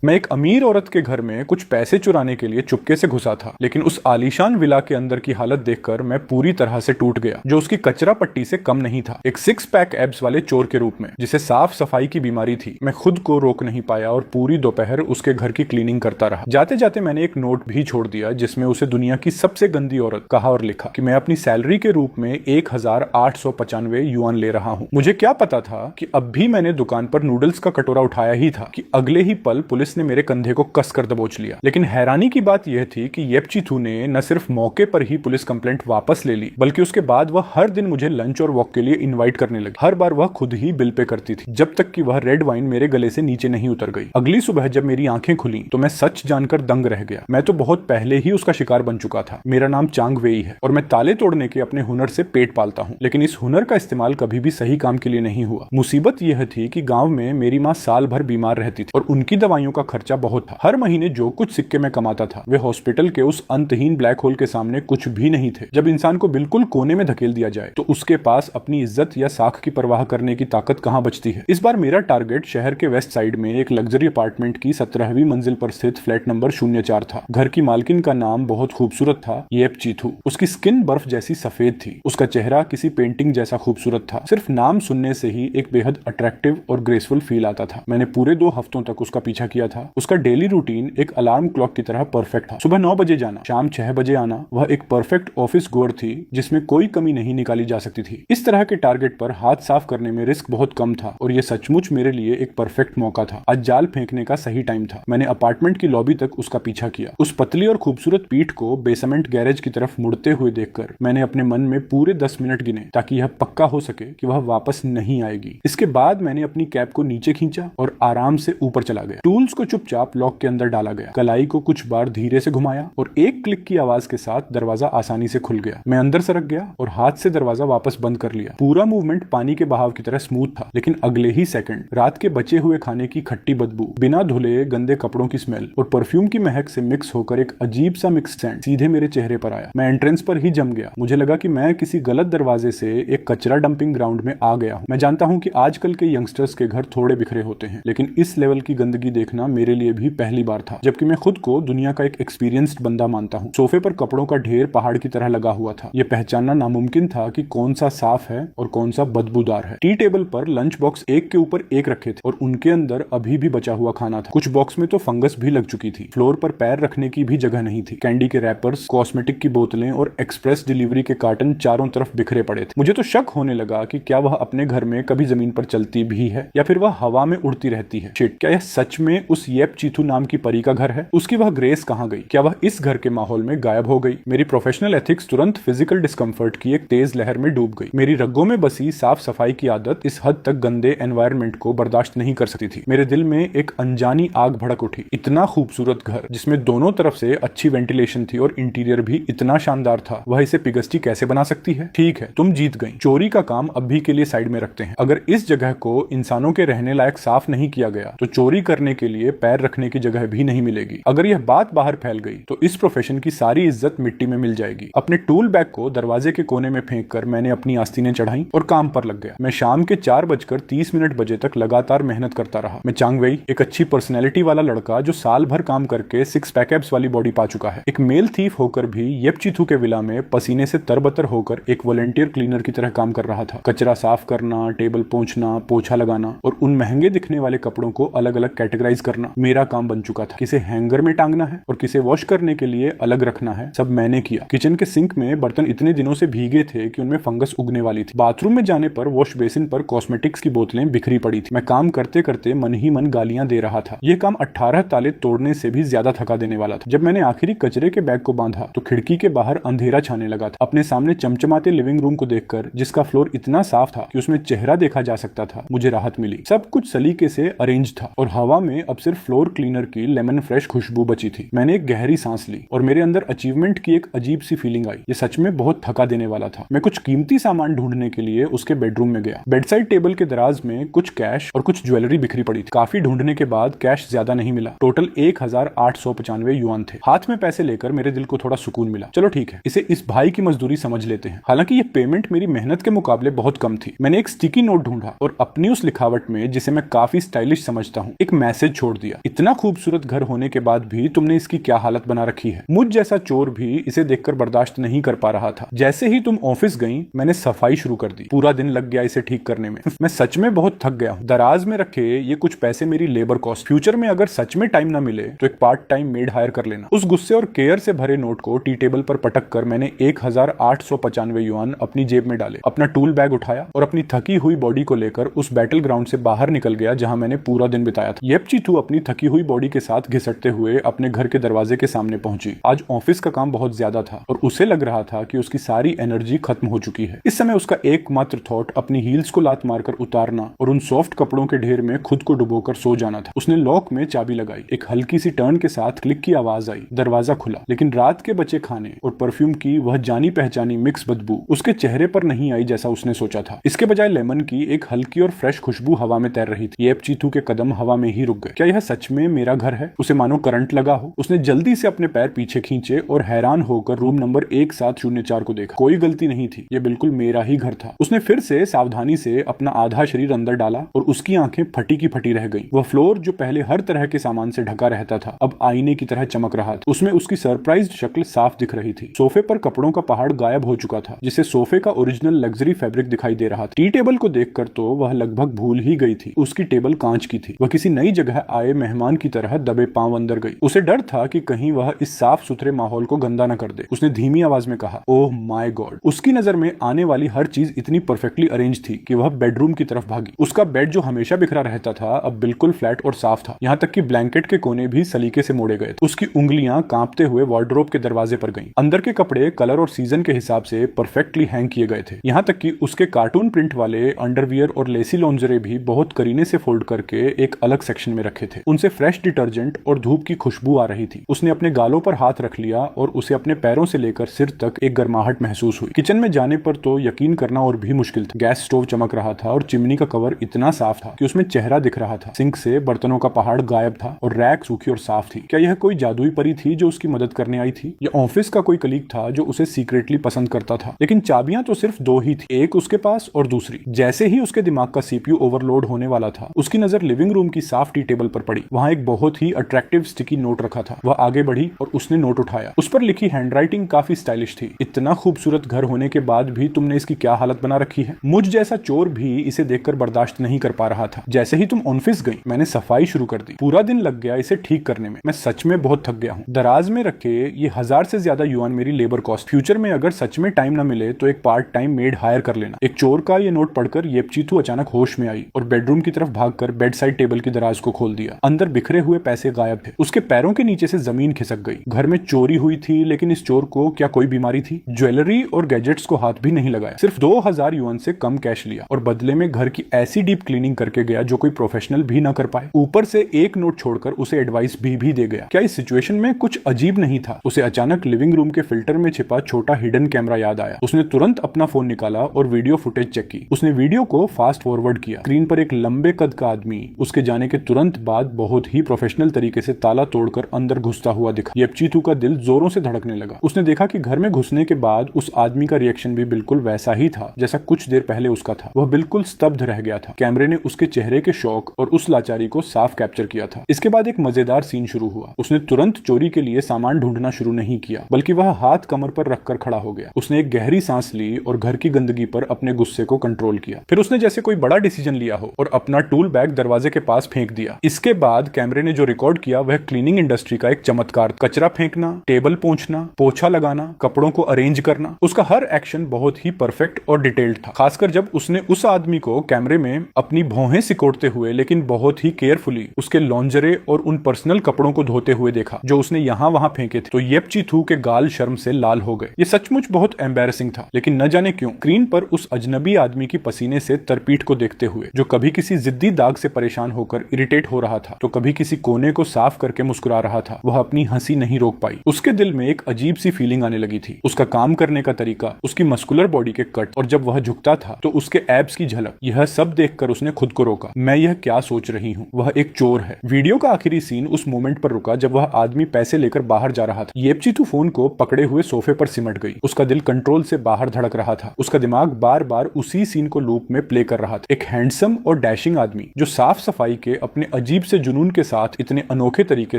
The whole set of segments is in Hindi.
मैं एक अमीर औरत के घर में कुछ पैसे चुराने के लिए चुपके से घुसा था, लेकिन उस आलीशान विला के अंदर की हालत देखकर मैं पूरी तरह से टूट गया, जो उसकी कचरा पट्टी से कम नहीं था। एक 6 पैक एब्स वाले चोर के रूप में, जिसे साफ सफाई की बीमारी थी। मैं खुद को रोक नहीं पाया और पूरी दोपहर उसके घर की क्लीनिंग करता रहा। जाते जाते मैंने एक नोट भी छोड़ दिया, जिसमें उसे दुनिया की सबसे गंदी औरत कहा और लिखा कि मैं अपनी सैलरी के रूप में 1895 युआन ले रहा हूँ। मुझे क्या पता था कि अब भी मैंने दुकान पर नूडल्स का कटोरा उठाया ही था कि अगले ही पल पुलिस ने मेरे कंधे को कसकर दबोच लिया। लेकिन हैरानी की बात यह थी कि येपचीथू ने न सिर्फ मौके पर ही पुलिस कंप्लेंट वापस ले ली, बल्कि उसके बाद वह हर दिन मुझे लंच और वॉक के लिए इनवाइट करने लगी। हर बार वह खुद ही बिल पे करती थी, जब तक कि वह रेड वाइन मेरे गले से नीचे नहीं उतर गई। अगली सुबह जब मेरी आंखें खुली तो मैं सच जानकर दंग रह गया। मैं तो बहुत पहले ही उसका शिकार बन चुका था। मेरा नाम चांग वेई है और मैं ताले तोड़ने के अपने हुनर से पेट पालता हूँ, लेकिन इस हुनर का इस्तेमाल कभी भी सही काम के लिए नहीं हुआ। मुसीबत यह थी कि गांव में मेरी माँ साल भर बीमार रहती थी और उनकी दवाइयों का खर्चा बहुत था। हर महीने जो कुछ सिक्के में कमाता था वे हॉस्पिटल के उस अंतहीन ब्लैक होल के सामने कुछ भी नहीं थे। जब इंसान को बिल्कुल कोने में धकेल दिया जाए तो उसके पास अपनी इज्जत या साख की परवाह करने की ताकत कहां बचती है। इस बार मेरा टारगेट शहर के वेस्ट साइड में एक लग्जरी अपार्टमेंट की 17वीं मंजिल पर स्थित फ्लैट नंबर 04 था। घर की मालकिन का नाम बहुत खूबसूरत था, येपचीथू। उसकी स्किन बर्फ जैसी सफेद थी, उसका चेहरा किसी पेंटिंग जैसा खूबसूरत था। सिर्फ नाम सुनने से ही एक बेहद अट्रैक्टिव और ग्रेसफुल फील आता था। मैंने पूरे 2 हफ्तों तक उसका पीछा किया था। उसका डेली रूटीन एक अलार्म क्लॉक की तरह परफेक्ट था। सुबह 9 बजे जाना, शाम 6 बजे आना। वह एक परफेक्ट ऑफिस गोअर थी जिसमें कोई कमी नहीं निकाली जा सकती थी। इस तरह के टारगेट पर हाथ साफ करने में रिस्क बहुत कम था और यह सचमुच मेरे लिए एक परफेक्ट मौका था। आज जाल फेंकने का सही टाइम था। मैंने अपार्टमेंट की लॉबी तक उसका पीछा किया। उस पतली और खूबसूरत पीठ को बेसमेंट गैरेज की तरफ मुड़ते हुए देखकर मैंने अपने मन में पूरे 10 मिनट गिने, ताकि यह पक्का हो सके कि वह वापस नहीं आएगी। इसके बाद मैंने अपनी कैप को नीचे खींचा और आराम से ऊपर चला गया। टूल्स को चुपचाप लॉक के अंदर डाला गया, कलाई को कुछ बार धीरे से घुमाया और एक क्लिक की आवाज के साथ दरवाजा आसानी से खुल गया। मैं अंदर सरक गया और हाथ से दरवाजा वापस बंद कर लिया। पूरा मूवमेंट पानी के बहाव की तरह स्मूथ था, लेकिन अगले ही सेकंड रात के बचे हुए खाने की खट्टी बदबू, बिना धुले गंदे कपड़ों की स्मेल और परफ्यूम की महक से मिक्स होकर एक अजीब सा मिक्स सेंट सीधे मेरे चेहरे पर आया। मैं एंट्रेंस पर ही जम गया। मुझे लगा कि मैं किसी गलत दरवाजे से एक कचरा डंपिंग ग्राउंड में आ गया हूँ। मैं जानता हूँ कि आजकल के यंगस्टर्स के घर थोड़े बिखरे होते हैं, लेकिन इस लेवल की गंदगी देखना मेरे लिए भी पहली बार था, जबकि मैं खुद को दुनिया का एक एक्सपीरियंस्ड बंदा मानता हूँ। सोफे पर कपड़ों का ढेर पहाड़ की तरह लगा हुआ था। यह पहचानना नामुमकिन था कि कौन सा साफ है और कौन सा बदबूदार है। टी टेबल पर लंच बॉक्स एक के ऊपर एक रखे थे और उनके अंदर अभी भी बचा हुआ खाना था। कुछ बॉक्स में तो फंगस भी लग चुकी थी। फ्लोर पर पैर रखने की भी जगह नहीं थी। कैंडी के रैपर्स, कॉस्मेटिक की बोतलें और एक्सप्रेस डिलीवरी के कार्टन चारों तरफ बिखरे पड़े थे। मुझे तो शक होने लगा कि क्या वह अपने घर में कभी जमीन पर चलती भी है या फिर वह हवा में उड़ती रहती है। शिट, क्या यह सच में उस येपचीथू नाम की परी का घर है? उसकी वह ग्रेस कहाँ गई? क्या वह इस घर के माहौल में गायब हो गई? मेरी प्रोफेशनल एथिक्स तुरंत फिजिकल डिस्कम्फर्ट की एक तेज लहर में डूब गई। मेरी रगों में बसी साफ सफाई की आदत इस हद तक गंदे एनवायरनमेंट को बर्दाश्त नहीं कर सकती थी। मेरे दिल में एक अनजानी आग भड़क उठी। इतना खूबसूरत घर जिसमें दोनों तरफ से अच्छी वेंटिलेशन थी और इंटीरियर भी इतना शानदार था, वह इसे पिगस्टी कैसे बना सकती है? ठीक है, तुम जीत गई। चोरी का काम अभी के लिए साइड में रखते हैं। अगर इस जगह को इंसानों के रहने लायक साफ नहीं किया गया तो चोरी करने के लिए पैर रखने की जगह भी नहीं मिलेगी। अगर यह बात बाहर फैल गई तो इस प्रोफेशन की सारी इज्जत मिट्टी में मिल जाएगी। अपने टूल बैग को दरवाजे के कोने में फेंक कर मैंने अपनी आस्तीनें चढ़ाई और काम पर लग गया। मैं शाम के 4:30 बजे तक लगातार मेहनत करता रहा। मैं चांग वेई, एक अच्छी पर्सनैलिटी वाला लड़का जो साल भर काम करके 6 पैक एब्स वाली बॉडी पा चुका है, एक मेल थीफ होकर भी येपचीथू के विला में पसीने से तरबतर होकर एक वॉलंटियर क्लीनर की तरह काम कर रहा था। कचरा साफ करना, टेबल पोंछना, पोछा लगाना और उन महंगे दिखने वाले कपड़ों को अलग अलग कैटेगराइज करना मेरा काम बन चुका था। किसे हैंगर में टांगना है और किसे वॉश करने के लिए अलग रखना है, सब मैंने किया। किचन के सिंक में बर्तन इतने दिनों से भीगे थे कि उनमें फंगस उगने वाली थी। बाथरूम में जाने पर वॉश बेसिन पर कॉस्मेटिक्स की बोतलें बिखरी पड़ी थी। मैं काम करते करते मन ही मन गालियां दे रहा था। यह काम 18 ताले तोड़ने से भी ज्यादा थका देने वाला था। जब मैंने आखिरी कचरे के बैग को बांधा तो खिड़की के बाहर अंधेरा छाने लगा था। अपने सामने चमचमाते लिविंग रूम को देखकर, जिसका फ्लोर इतना साफ था कि उसमें चेहरा देखा जा सकता था, मुझे राहत मिली। सब कुछ सलीके से अरेंज था और हवा में अब सिर्फ फ्लोर क्लीनर की लेमन फ्रेश खुशबू बची थी। मैंने एक गहरी सांस ली और मेरे अंदर अचीवमेंट की एक अजीब सी फीलिंग आई। ये सच में बहुत थका देने वाला था। मैं कुछ कीमती सामान ढूंढने के लिए उसके बेडरूम में गया। बेडसाइड टेबल के दराज में कुछ कैश और कुछ ज्वेलरी बिखरी पड़ी थी। काफी ढूंढने के बाद कैश ज्यादा नहीं मिला। टोटल 1895 युआन थे। हाथ में पैसे लेकर मेरे दिल को थोड़ा सुकून मिला। चलो ठीक है, इसे इस भाई की मजदूरी समझ लेते हैं। हालांकि ये पेमेंट मेरी मेहनत के मुकाबले बहुत कम थी। मैंने एक स्टिकी नोट ढूंढा और अपनी उस लिखावट में, जिसे मैं काफी स्टाइलिश समझता हूँ, एक मैसेज छोड़ छोड़ दिया। इतना खूबसूरत घर होने के बाद भी तुमने इसकी क्या हालत बना रखी है। मुझ जैसा चोर भी इसे देखकर बर्दाश्त नहीं कर पा रहा था। जैसे ही तुम ऑफिस गई मैंने सफाई शुरू कर दी। पूरा दिन लग गया इसे ठीक करने में। मैं सच में बहुत थक गया हूँ। दराज में रखे ये कुछ पैसे मेरी लेबर कॉस्ट। फ्यूचर में अगर सच में टाइम ना मिले तो एक पार्ट टाइम मेड हायर कर लेना। उस गुस्से और केयर से भरे नोट को टी टेबल पर पटक कर मैंने 1895 युआन अपनी जेब में डाले, अपना टूल बैग उठाया और अपनी थकी हुई बॉडी को लेकर उस बैटल ग्राउंड से बाहर निकल गया जहां मैंने पूरा दिन बिताया था। येपचीथू अपनी थकी हुई बॉडी के साथ घिसटते हुए अपने घर के दरवाजे के सामने पहुंची। आज ऑफिस का काम बहुत ज्यादा था और उसे लग रहा था कि उसकी सारी एनर्जी खत्म हो चुकी है। इस समय उसका एकमात्र थॉट अपनी हील्स को लात मारकर उतारना और उन सॉफ्ट कपड़ों के ढेर में खुद को डुबोकर सो जाना था। उसने लॉक में चाबी लगाई, एक हल्की सी टर्न के साथ क्लिक की आवाज आई, दरवाजा खुला। लेकिन रात के बचे खाने और परफ्यूम की वह जानी पहचानी मिक्स बदबू उसके चेहरे पर नहीं आई जैसा उसने सोचा था। इसके बजाय लेमन की एक हल्की और फ्रेश खुशबू हवा में तैर रही थी। येपचीथू के कदम हवा में ही रुक गए। क्या यह सच में मेरा घर है? उसे मानो करंट लगा हो। उसने जल्दी से अपने पैर पीछे खींचे और हैरान होकर रूम नंबर 1704 को देखा। कोई गलती नहीं थी, यह बिल्कुल मेरा ही घर था। उसने फिर से सावधानी से अपना आधा शरीर अंदर डाला और उसकी आंखें फटी की फटी रह गईं। वह फ्लोर जो पहले हर तरह के सामान से ढका रहता था अब आईने की तरह चमक रहा था। उसमें उसकी सरप्राइज्ड शक्ल साफ दिख रही थी। सोफे पर कपड़ों का पहाड़ गायब हो चुका था, जिसे सोफे का ओरिजिनल लग्जरी फैब्रिक दिखाई दे रहा था। टी टेबल को देखकर तो वह लगभग भूल ही गई थी। उसकी टेबल कांच की थी। वह किसी नई जगह आए मेहमान की तरह दबे पांव अंदर गई। उसे डर था कि कहीं वह इस साफ सुथरे माहौल को गंदा न कर दे। उसने धीमी आवाज में कहा, ओह माय गॉड। उसकी नजर में आने वाली हर चीज इतनी परफेक्टली अरेंज थी कि वह बेडरूम की तरफ भागी। उसका बेड जो हमेशा बिखरा रहता था अब बिल्कुल फ्लैट और साफ था। यहाँ तक कि ब्लैंकेट के कोने भी सलीके से मोड़े गए। उसकी उंगलियां कांपते हुए वार्डरोब के दरवाजे पर गईं। अंदर के कपड़े कलर और सीजन के हिसाब से परफेक्टली हैंग किए गए थे। यहाँ तक कि उसके कार्टून प्रिंट वाले अंडरवियर और लेसी लॉन्जरे भी बहुत करीने से फोल्ड करके एक अलग सेक्शन में रखे थे। उनसे फ्रेश डिटर्जेंट और धूप की खुशबू आ रही थी। उसने अपने गालों पर हाथ रख लिया और उसे अपने पैरों से लेकर सिर तक एक गर्माहट महसूस हुई। किचन में जाने पर तो यकीन करना और भी मुश्किल था। गैस स्टोव चमक रहा था और चिमनी का कवर इतना साफ था कि उसमें चेहरा दिख रहा था। सिंक से बर्तनों का पहाड़ गायब था और रैक सूखी और साफ थी। क्या यह कोई जादुई परी थी जो उसकी मदद करने आई थी, या ऑफिस का कोई कलीग था जो उसे सीक्रेटली पसंद करता था? लेकिन चाबियां तो सिर्फ दो ही थी, एक उसके पास और दूसरी। जैसे ही उसके दिमाग का सीपीयू ओवरलोड होने वाला था उसकी नजर लिविंग रूम की साफ टी टेबल पर पड़ी। वहां एक बहुत ही अट्रैक्टिव स्टिकी नोट रखा था। वह आगे बढ़ी और उसने नोट उठाया। उस पर लिखी हैंडराइटिंग काफी स्टाइलिश थी। इतना खूबसूरत घर होने के बाद भी तुमने इसकी क्या हालत बना रखी है। मुझ जैसा चोर भी इसे देखकर बर्दाश्त नहीं कर पा रहा था। जैसे ही तुम ऑफिस गई मैंने सफाई शुरू कर दी। पूरा दिन लग गया इसे ठीक करने में। मैं सच में बहुत थक गया हूँ। दराज में रखे ये 1000 से ज्यादा युआन मेरी लेबर कॉस्ट। फ्यूचर में अगर सच में टाइम ना मिले तो एक पार्ट टाइम मेड हायर कर लेना। एक चोर का ये नोट पढ़कर येपचीथू अचानक होश में आई और बेडरूम की तरफ भागकर बेड साइड टेबल की दराज को खोल दिया। अंदर बिखरे हुए पैसे गायब थे। उसके पैरों के नीचे से जमीन खिसक गई। घर में चोरी हुई थी, लेकिन इस चोर को क्या कोई बीमारी थी? ज्वेलरी और गैजेट्स को हाथ भी नहीं लगाया। सिर्फ 2000 युआन से कम कैश लिया और बदले में घर की ऐसी डीप क्लीनिंग करके गया जो कोई प्रोफेशनल भी ना कर पाए। ऊपर से एक नोट छोड़कर उसे एडवाइस भी दे गया। क्या इस सिचुएशन में कुछ अजीब नहीं था? उसे अचानक लिविंग रूम के फिल्टर में छिपा छोटा हिडन कैमरा याद आया। उसने तुरंत अपना फोन निकाला और वीडियो फुटेज चेक की। उसने वीडियो को फास्ट फॉरवर्ड किया। स्क्रीन पर एक लंबे कद का आदमी उसके जाने के तुरंत बाद बहुत ही प्रोफेशनल तरीके से ताला तोड़कर अंदर घुसता हुआ दिखा। येपचीथू का दिल जोरों से धड़कने लगा। उसने देखा कि घर में घुसने के बाद उस आदमी का रिएक्शन भी बिल्कुल वैसा ही था जैसा कुछ देर पहले उसका था। वह बिल्कुल स्तब्ध रह गया था। कैमरे ने उसके चेहरे के शौक और उस लाचारी को साफ कैप्चर किया था। इसके बाद एक मजेदार सीन शुरू हुआ। उसने तुरंत चोरी के लिए सामान ढूंढना शुरू नहीं किया, बल्कि वह हाथ कमर पर रखकर खड़ा हो गया। उसने एक गहरी सांस ली और घर की गंदगी पर अपने गुस्से को कंट्रोल किया। फिर उसने जैसे कोई बड़ा डिसीजन लिया हो और अपना टूल बैग दरवाजे के पास फेंक दिया। इसके बाद कैमरे ने जो रिकॉर्ड किया वह क्लीनिंग इंडस्ट्री का एक चमत्कार। कचरा फेंकना, टेबल पोंछना, पोछा लगाना, कपड़ों को अरेंज करना, उसका हर एक्शन बहुत ही परफेक्ट और डिटेल्ड था। खासकर जब उसने उस आदमी को कैमरे में अपनी भौहें सिकोड़ते हुए लेकिन बहुत ही केयरफुली उसके लॉन्जरे और उन पर्सनल कपड़ों को धोते हुए देखा जो उसने यहाँ वहां फेंके थे, तो येपचीथू के गाल शर्म से लाल हो गए। ये सचमुच बहुत एम्बैरेसिंग था, लेकिन न जाने क्यों स्क्रीन पर उस अजनबी आदमी की पसीने से तरपीठ को देखते हुए, जो कभी किसी जिद्दी दाग से परेशान होकर इरिटेट हो रहा था तो कभी किसी कोने को साफ करके मुस्कुरा रहा था, वह अपनी हंसी नहीं रोक पाई। उसके दिल में एक अजीब सी फीलिंग आने लगी थी। उसका काम करने का तरीका, उसकी मस्कुलर बॉडी के कट और जब वह झुकता था तो उसके एब्स की झलक, यह सब देखकर उसने खुद को रोका। मैं यह क्या सोच रही हूँ, वह एक चोर है। वीडियो का आखिरी सीन उस मोमेंट पर रुका जब वह आदमी पैसे लेकर बाहर जा रहा था। येपचीथू फोन को पकड़े हुए सोफे पर सिमट गई। उसका दिल कंट्रोल से बाहर धड़क रहा था। उसका दिमाग बार बार उसी सीन को लूप में प्ले कर रहा था। एक हैंडसम और डैशिंग आदमी जो साफ सफाई के अपने अजीब अजीब से जुनून के साथ इतने अनोखे तरीके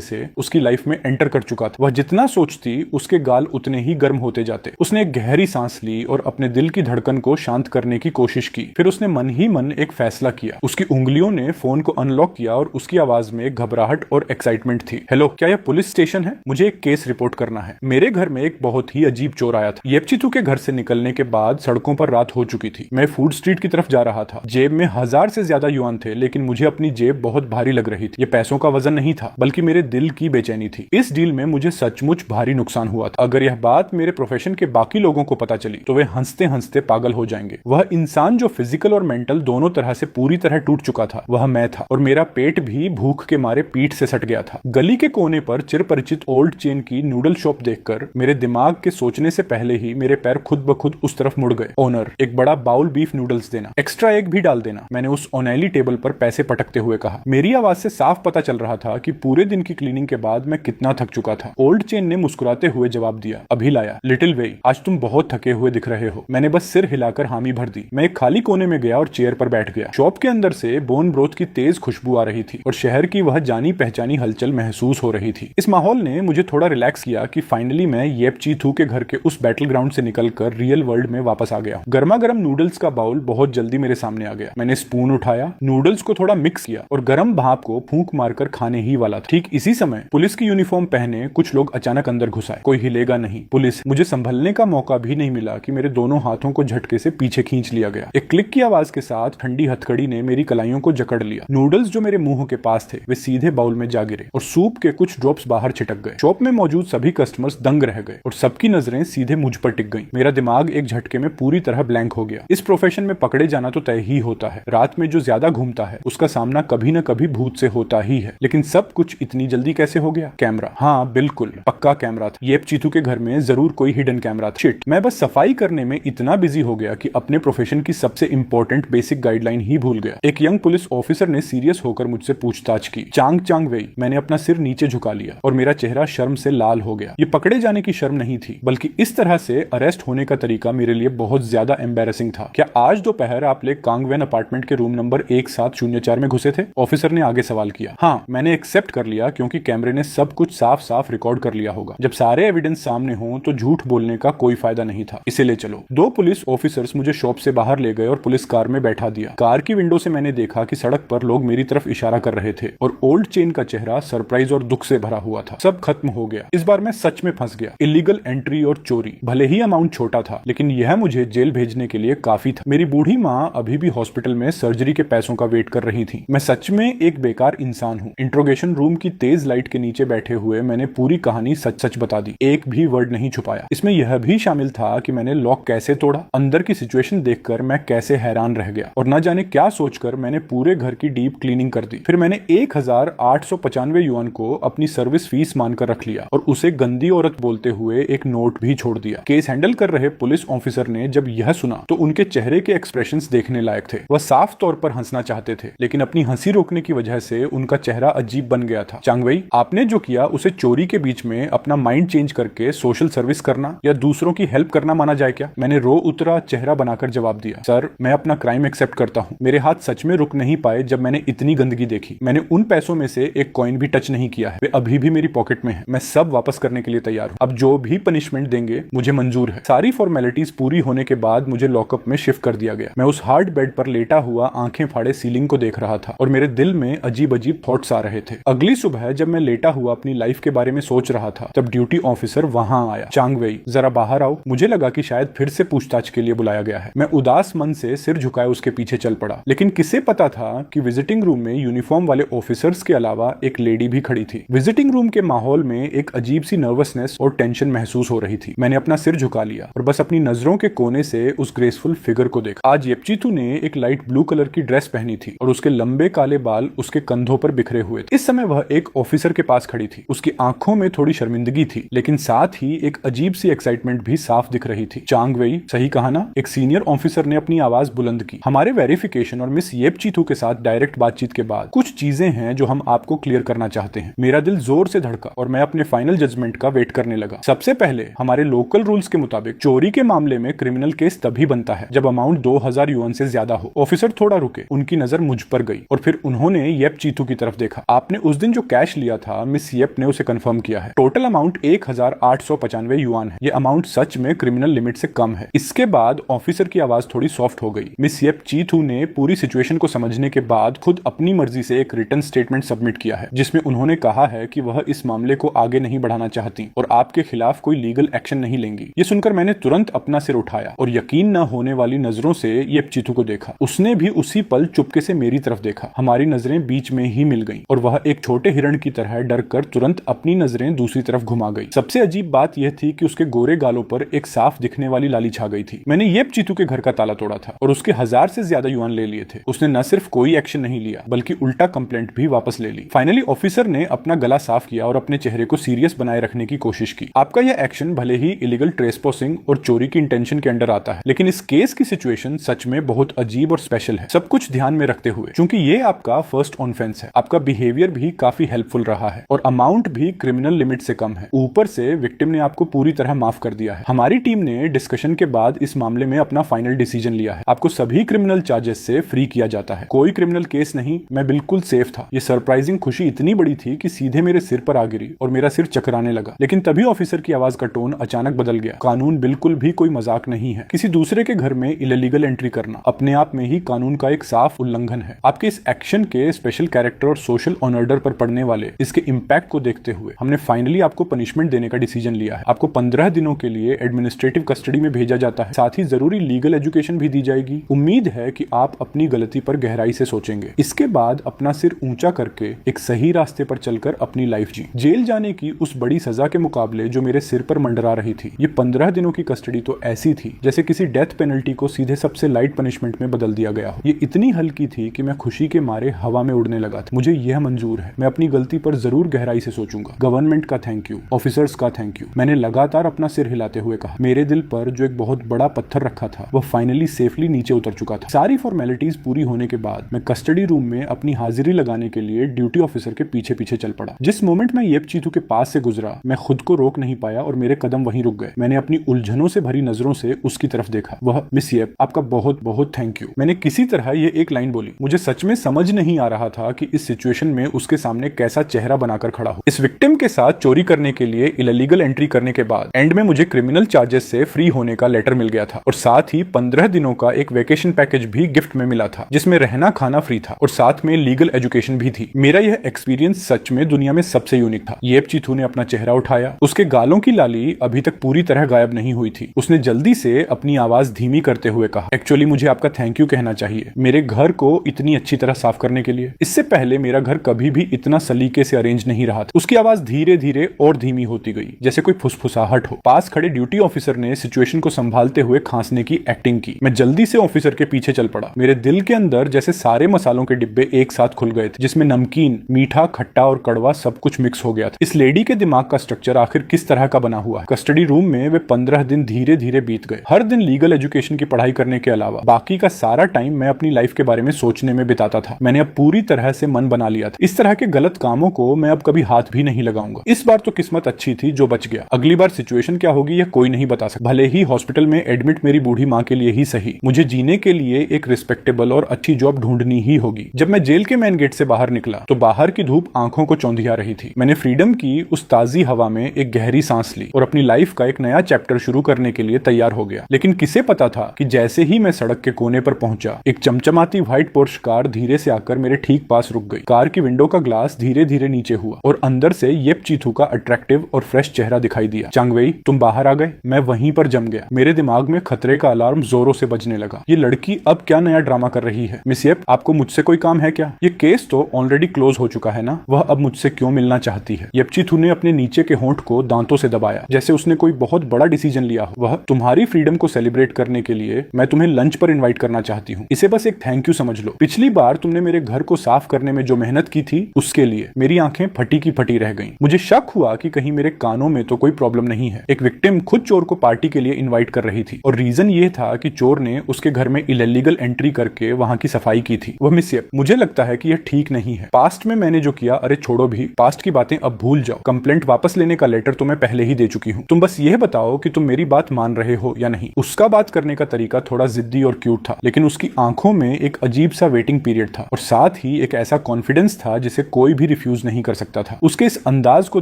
से उसकी लाइफ में एंटर कर चुका था। वह जितना सोचती उसके गाल उतने ही गर्म होते जाते। उसने एक गहरी सांस ली और अपने दिल की धड़कन को शांत करने की कोशिश की। फिर उसने मन ही मन एक फैसला किया। उसकी उंगलियों ने फोन को अनलॉक किया और उसकी आवाज में घबराहट और एक्साइटमेंट थी। हेलो, क्या यह पुलिस स्टेशन है? मुझे एक केस रिपोर्ट करना है। मेरे घर में एक बहुत ही अजीब चोर आया था। येपचीतू के घर से निकलने के बाद सड़कों पर रात हो चुकी थी। मैं फूड स्ट्रीट की तरफ जा रहा था। जेब में 1000 से ज्यादा युआन थे, लेकिन मुझे अपनी जेब बहुत भारी लग रही थी। ये पैसों का वजन नहीं था, बल्कि मेरे दिल की बेचैनी थी। इस डील में मुझे सचमुच भारी नुकसान हुआ था। अगर यह बात मेरे प्रोफेशन के बाकी लोगों को पता चली तो वे हंसते हंसते पागल हो जाएंगे। वह इंसान जो फिजिकल और मेंटल दोनों तरह से पूरी तरह टूट चुका था, वह मैं था। और मेरा पेट भी भूख के मारे पीठ से सट गया था। गली के कोने पर चिरपरिचित ओल्ड चेन की नूडल शॉप देखकर मेरे दिमाग के सोचने से पहले ही मेरे पैर खुद ब खुद उस तरफ मुड़ गए। ओनर, एक बड़ा बाउल बीफ नूडल्स देना, एक्स्ट्रा एग भी डाल देना। मैंने उस ओनैली टेबल पर पैसे पटकते हुए कहा। मेरी आवाज से साफ पता चल रहा था कि पूरे दिन की क्लीनिंग के बाद मैं कितना थक चुका था। ओल्ड चेन ने मुस्कुराते हुए जवाब दिया, अभी लाया। लिटिल वेई, आज तुम बहुत थके हुए दिख रहे हो। मैंने बस सिर हिलाकर हामी भर दी। मैं एक खाली कोने में गया और चेयर पर बैठ गया। शॉप के अंदर से बोन ब्रोथ की तेज खुशबू आ रही थी और शहर की वह जानी पहचानी हलचल महसूस हो रही थी। इस माहौल ने मुझे थोड़ा रिलैक्स किया कि फाइनली मैं येपचीतू के घर के उस बैटल ग्राउंड से निकलकर रियल वर्ल्ड में वापस आ गया। गर्मा गर्म नूडल्स का बाउल बहुत जल्दी मेरे सामने आ गया। मैंने स्पून उठाया, नूडल्स को थोड़ा मिक्स किया और गर्म भाप को फूंक मारकर खाने ही वाला था। ठीक इसी समय पुलिस की यूनिफॉर्म पहने कुछ लोग अचानक अंदर घुस आए। कोई हिलेगा नहीं। पुलिस, मुझे संभलने का मौका भी नहीं मिला कि मेरे दोनों हाथों को झटके से पीछे खींच लिया गया। एक क्लिक की आवाज के साथ ठंडी हथकड़ी ने मेरी कलाइयों को जकड़ लिया। नूडल्स जो मेरे मुंह के पास थे वे सीधे बाउल में जा गिरे और सूप के कुछ ड्रॉप्स बाहर छिटक गए। शॉप में मौजूद सभी कस्टमर्स दंग रह गए और सबकी नजरें सीधे मुझ पर टिक गईं। मेरा दिमाग एक झटके में पूरी तरह ब्लैंक हो गया। इस प्रोफेशन में पकड़े जाना तो तय ही होता है। रात में जो ज्यादा घूमता है उसका सामना कभी न कभी भूत से होता ही है। लेकिन सब कुछ इतनी जल्दी कैसे हो गया? कैमरा, हाँ बिल्कुल पक्का कैमरा था। येपचीतू के घर में जरूर कोई हिडन कैमरा था। शिट, मैं बस सफाई करने में इतना बिजी हो गया कि अपने प्रोफेशन की सबसे इंपॉर्टेंट बेसिक गाइडलाइन ही भूल गया। एक यंग पुलिस ऑफिसर ने सीरियस होकर मुझसे पूछताछ की। चांग चांग वेई। मैंने अपना सिर नीचे झुका लिया और मेरा चेहरा शर्म से लाल हो गया। ये पकड़े जाने की शर्म नहीं थी, बल्कि इस तरह से अरेस्ट होने का तरीका मेरे लिए बहुत ज्यादा एम्बैरेसिंग था। क्या आज दोपहर आप लोग कांगवेन अपार्टमेंट के रूम नंबर 1704 में घुसे थे? ऑफिसर ने आगे सवाल किया। हाँ, मैंने एक्सेप्ट कर लिया क्योंकि कैमरे ने सब कुछ साफ साफ रिकॉर्ड कर लिया होगा। जब सारे एविडेंस सामने हो तो झूठ बोलने का कोई फायदा नहीं था। इसीलिए चलो। दो पुलिस ऑफिसर्स मुझे शॉप से बाहर ले गए और पुलिस कार में बैठा दिया। कार की विंडो से मैंने देखा कि सड़क पर लोग मेरी तरफ इशारा कर रहे थे और ओल्ड चेन का चेहरा सरप्राइज और दुख से भरा हुआ था। सब खत्म हो गया। इस बार मैं सच में फंस गया। इलीगल एंट्री और चोरी, भले ही अमाउंट छोटा था, लेकिन यह मुझे जेल भेजने के लिए काफी था। मेरी बूढ़ी माँ अभी भी हॉस्पिटल में सर्जरी के पैसों का वेट कर रही थी। मैं सच में एक बेकार इंसान हूँ। इंट्रोगेशन रूम की तेज लाइट के नीचे बैठे हुए मैंने पूरी कहानी सच सच बता दी। एक भी वर्ड नहीं छुपाया। इसमें यह भी शामिल था कि मैंने लॉक कैसे तोड़ा, अंदर की सिचुएशन देखकर मैं कैसे हैरान रह गया और न जाने क्या सोचकर मैंने पूरे घर की डीप क्लीनिंग कर दी। फिर मैंने 1895 युआन को अपनी सर्विस फीस मानकर रख लिया और उसे गंदी औरत बोलते हुए एक नोट भी छोड़ दिया। केस हैंडल कर रहे पुलिस ऑफिसर ने जब यह सुना तो उनके चेहरे के एक्सप्रेशंस देखने लायक थे। वह साफ तौर पर हंसना चाहते थे, लेकिन अपनी हंसी रोकने की वजह से उनका चेहरा अजीब बन गया था। चांगवेई, आपने जो किया उसे चोरी के बीच में अपना माइंड चेंज करके सोशल सर्विस करना या दूसरों की हेल्प करना माना जाए क्या? मैंने रो उतरा चेहरा बनाकर जवाब दिया, सर मैं अपना क्राइम एक्सेप्ट करता हूँ। मेरे हाथ सच में रुक नहीं पाए जब मैंने इतनी गंदगी देखी। मैंने उन पैसों में से एक कॉइन भी टच नहीं किया है। वे अभी भी मेरी पॉकेट में है। मैं सब वापस करने के लिए तैयार हूँ। अब जो भी पनिशमेंट देंगे मुझे मंजूर है। सारी फॉर्मेलिटीज पूरी होने के बाद मुझे लॉकअप में शिफ्ट कर दिया गया। मैं उस हार्ड बेड पर लेटा हुआ आंखें फाड़े सीलिंग को देख रहा था और मेरे दिल में अजीब अजीब थॉट्स आ रहे थे। अगली सुबह जब मैं लेटा हुआ अपनी लाइफ के बारे में सोच रहा था तब ड्यूटी ऑफिसर वहां आया। चांगवेई, जरा बाहर आओ। मुझे लगा कि शायद फिर से पूछताछ के लिए बुलाया गया है। मैं उदास मन से सिर झुकाए उसके पीछे चल पड़ा, लेकिन किसे पता था कि विजिटिंग रूम में यूनिफॉर्म वाले ऑफिसर्स के अलावा एक लेडी भी खड़ी थी। विजिटिंग रूम के माहौल में एक अजीब सी नर्वसनेस और टेंशन महसूस हो रही थी। मैंने अपना सिर झुका लिया और बस अपनी नजरों के कोने से उस ग्रेसफुल फिगर को देखा। आज येपचीतू ने एक लाइट ब्लू कलर की ड्रेस पहनी थी और उसके लंबे काले बाल उसके कंधों पर बिखरे हुए थे। इस समय वह एक ऑफिसर के पास खड़ी थी। उसकी आंखों में थोड़ी शर्मिंदगी थी, लेकिन साथ ही एक अजीब सी एक्साइटमेंट भी साफ दिख रही थी। चांगवेई, सही कहा ना? एक सीनियर ऑफिसर ने अपनी आवाज बुलंद की। हमारे वेरिफिकेशन और मिस येपचीतू के साथ डायरेक्ट बातचीत के बाद कुछ चीजें हैं जो हम आपको क्लियर करना चाहते हैं। मेरा दिल जोर से धड़का और मैं अपने फाइनल जजमेंट का वेट करने लगा। सबसे पहले, हमारे लोकल रूल्स के मुताबिक चोरी के मामले में क्रिमिनल केस तभी बनता है जब अमाउंट 2000 युआन से ज्यादा हो। ऑफिसर थोड़ा रुके, उनकी नजर मुझ पर गई और फिर उन्होंने येप चीथू की तरफ देखा। आपने उस दिन जो कैश लिया था मिस येप ने उसे कंफर्म किया है। टोटल अमाउंट 1895 युआन है। ये अमाउंट सच में क्रिमिनल लिमिट से कम है। इसके बाद ऑफिसर की आवाज थोड़ी सॉफ्ट हो गई। मिस येप चीथू ने पूरी सिचुएशन को समझने के बाद खुद अपनी मर्जी से एक रिटन स्टेटमेंट सबमिट किया है, जिसमें उन्होंने कहा है कि वह इस मामले को आगे नहीं बढ़ाना चाहती और आपके खिलाफ कोई लीगल एक्शन नहीं लेंगी। ये सुनकर मैंने तुरंत अपना सिर उठाया और यकीन न होने वाली नजरों से येप चीथू को देखा। उसने भी उसी पल चुपके से मेरी तरफ देखा। हमारी नजरें बीच में ही मिल गईं और वह एक छोटे हिरण की तरह डर कर तुरंत अपनी नजरें दूसरी तरफ घुमा गई। सबसे अजीब बात यह थी कि उसके गोरे गालों पर एक साफ दिखने वाली लाली छा गई थी। मैंने येप चीथू के घर का ताला तोड़ा था और उसके 1000 से ज्यादा युआन ले लिए थे। उसने न सिर्फ कोई एक्शन नहीं लिया बल्कि उल्टा कंप्लेंट भी वापस ले ली। फाइनली ऑफिसर ने अपना गला साफ किया और अपने चेहरे को सीरियस बनाए रखने की कोशिश की। आपका यह एक्शन भले ही इलीगल ट्रेसपासिंग और चोरी की इंटेंशन के अंडर आता है, लेकिन इस केस की सिचुएशन सच में बहुत अजीब और स्पेशल है। सब कुछ ध्यान में रखते हुए, क्योंकि ये आपका फर्स्ट ऑफेंस है, आपका बिहेवियर भी काफी हेल्पफुल रहा है और अमाउंट भी क्रिमिनल लिमिट से कम है। ऊपर से विक्टिम ने आपको पूरी तरह माफ कर दिया है। हमारी टीम ने डिस्कशन के बाद इस मामले में अपना फाइनल डिसीजन लिया है। आपको सभी क्रिमिनल चार्जेस से फ्री किया जाता है। कोई क्रिमिनल केस नहीं, मैं बिल्कुल सेफ था। ये सरप्राइजिंग खुशी इतनी बड़ी थी कि सीधे मेरे सिर पर आ गिरी और मेरा सिर चकराने लगा। लेकिन तभी ऑफिसर की आवाज का टोन अचानक बदल गया। कानून बिल्कुल भी कोई मजाक नहीं है। किसी दूसरे के घर में इलीगल एंट्री करना अपने आप में ही कानून का एक साफ उल्लंघन है। आपके इस एक्शन के स्पेशल कैरेक्टर और सोशल ऑनर्डर पर पड़ने वाले इसके इम्पैक्ट को देखते हुए हमने फाइनली आपको पनिशमेंट देने का डिसीजन लिया है। आपको 15 दिनों के लिए एडमिनिस्ट्रेटिव कस्टडी में भेजा जाता है। साथ ही जरूरी लीगल एजुकेशन भी दी जाएगी। उम्मीद है कि आप अपनी गलती पर गहराई से सोचेंगे। इसके बाद अपना सिर ऊंचा करके एक सही रास्ते पर चलकर अपनी लाइफ जी। जेल जाने की उस बड़ी सजा के मुकाबले जो मेरे सिर पर मंडरा रही थी, ये 15 दिनों की कस्टडी तो ऐसी थी जैसे किसी डेथ पेनल्टी को सीधे सबसे लाइट पनिशमेंट में बदल दिया गया हो। ये इतनी हल्की थी कि मैं खुशी के मारे हवा में उड़ने लगा था। मुझे यह मंजूर है, मैं अपनी गलती पर जरूर गहराई से सोचूंगा। गवर्नमेंट का थैंक यू, ऑफिसर्स का थैंक यू। मैंने लगातार अपना सिर हिलाते हुए कहा। मेरे दिल पर जो एक बहुत बड़ा पत्थर रखा था वह फाइनली सेफली नीचे उतर चुका था। सारी फॉर्मेलिटीज पूरी होने के बाद मैं कस्टडी रूम में अपनी हाजिरी लगाने के लिए ड्यूटी ऑफिसर के पीछे पीछे चल पड़ा। जिस मोमेंट मैं येप चीथू के पास से गुजरा, मैं खुद को रोक नहीं पाया और मेरे कदम वहीं रुक गए। मैंने अपनी उलझनों से भरी नजरों से उसकी तरफ देखा। वह, मिस येप, आपका बहुत बहुत थैंक यू। मैंने किसी तरह ये एक लाइन बोली। मुझे सच में समझ नहीं आ रहा था कि इस सिचुएशन में उसके सामने कैसा चेहरा बनाकर खड़ा हो। इस विक्टिम के साथ चोरी करने के लिए इलीगल एंट्री करने के बाद एंड में मुझे क्रिमिनल चार्जेस से फ्री होने का लेटर मिल गया था और साथ ही 15 दिनों का एक वेकेशन पैकेज भी गिफ्ट में मिला था, जिसमें रहना खाना फ्री था और साथ में लीगल एजुकेशन भी थी। मेरा यह एक्सपीरियंस सच में दुनिया में सबसे यूनिक था। येप चीथू ने अपना चेहरा उठाया। उसके गालों की लाली अभी तक पूरी तरह गायब नहीं हुई थी। उसने जल्दी से अपनी आवाज धीमी करते हुए कहा, एक्चुअली मुझे आपका थैंक यू कहना चाहिए मेरे घर को इतनी अच्छी तरह साफ करने के लिए। इससे पहले मेरा घर कभी भी इतना सलीके से अरेंज नहीं रहा था। उसकी आवाज धीरे धीरे और धीमी होती गई, जैसे कोई फुसफुसाहट हो। पास खड़े ड्यूटी ऑफिसर ने सिचुएशन को संभालते हुए खांसने की एक्टिंग की। मैं जल्दी से ऑफिसर के पीछे चल पड़ा। मेरे दिल के अंदर जैसे सारे मसालों के डिब्बे एक साथ खुल गए थे, जिसमें नमकीन, मीठा, खट्टा और कड़वा सब कुछ मिक्स हो गया था। इस लेडी के दिमाग का स्ट्रक्चर आखिर किस तरह का बना हुआ है। कस्टडी रूम में वे 15 दिन धीरे धीरे बीत गए। हर दिन लीगल एजुकेशन की पढ़ाई करने के अलावा बाकी का सारा टाइम मैं अपनी लाइफ के बारे में सोचने में बिताता था। मैंने अब पूरी तरह से मन बना लिया था। इस तरह के गलत कामों को मैं अब कभी हाथ भी नहीं लगाऊंगा। इस बार तो किस्मत अच्छी थी जो बच गया। अगली बार सिचुएशन क्या होगी यह कोई नहीं बता सकता। भले ही हॉस्पिटल में एडमिट मेरी बूढ़ी माँ के लिए ही सही, मुझे जीने के लिए एक रिस्पेक्टेबल और अच्छी जॉब ढूंढनी ही होगी। जब मैं जेल के मेन गेट से बाहर निकला तो बाहर की धूप आंखों को चौंधिया रही थी। मैंने फ्रीडम की उस ताजी हवा में एक गहरी सांस ली और अपनी लाइफ का एक नया चैप्टर शुरू करने के लिए तैयार हो गया। लेकिन किसे पता था कि जैसे ही मैं सड़क के कोने पर पहुंचा, एक चमचमाती व्हाइट पोर्श कार धीरे से आकर मेरे ठीक पास रुक गई। कार की विंडो का ग्लास धीरे धीरे नीचे हुआ और अंदर से येप चीथू का अट्रैक्टिव और फ्रेश चेहरा दिखाई दिया। चांगवेई, तुम बाहर आ गए। मैं वहीं पर जम गया। मेरे दिमाग में खतरे का अलार्म जोरों से बजने लगा। ये लड़की अब क्या नया ड्रामा कर रही है? मिस येप, आपको मुझसे कोई काम है क्या? ये केस तो ऑलरेडी क्लोज हो चुका है ना? वह अब मुझसे क्यों मिलना चाहती है? येप चीथू ने अपने नीचे के होंठ को दांतों से दबाया, जैसे उसने कोई बहुत बड़ा डिसीजन लिया हो। वह, तुम्हारी फ्रीडम को सेलिब्रेट करने के लिए मैं तुम्हें लंच पर इन्वाइट करना चाहती हूँ। इसे बस एक थैंक यू समझ लो। पिछली बार तुमने मेरे घर को साफ करने में जो मेहनत की थी उसके लिए मेरी आंखें फटी की फटी रह गईं। मुझे शक हुआ कि कहीं मेरे कानों में तो कोई प्रॉब्लम नहीं है। एक विक्टिम खुद चोर को पार्टी के लिए इन्वाइट कर रही थी और रीजन ये था कि चोर ने उसके घर में इलीगल एंट्री करके वहां की सफाई की थी। वह, मिस येप, मुझे लगता है कि यह ठीक नहीं है। पास्ट में मैंने जो किया, अरे छोड़ो भी, पास्ट की बातें अब भूल जाओ। कंप्लेंट वापस लेने का लेटर तो मैं पहले ही दे चुकी हूँ। तुम बस यह बताओ कि तुम मेरी बात मान रहे हो या नहीं। उसका बात करने का तरीका थोड़ा जिद्दी और क्यूट था, लेकिन उसकी आंखों में एक अजीब सा वेटिंग पीरियड था और साथ ही ही एक ऐसा कॉन्फिडेंस था जिसे कोई भी रिफ्यूज नहीं कर सकता था। उसके इस अंदाज को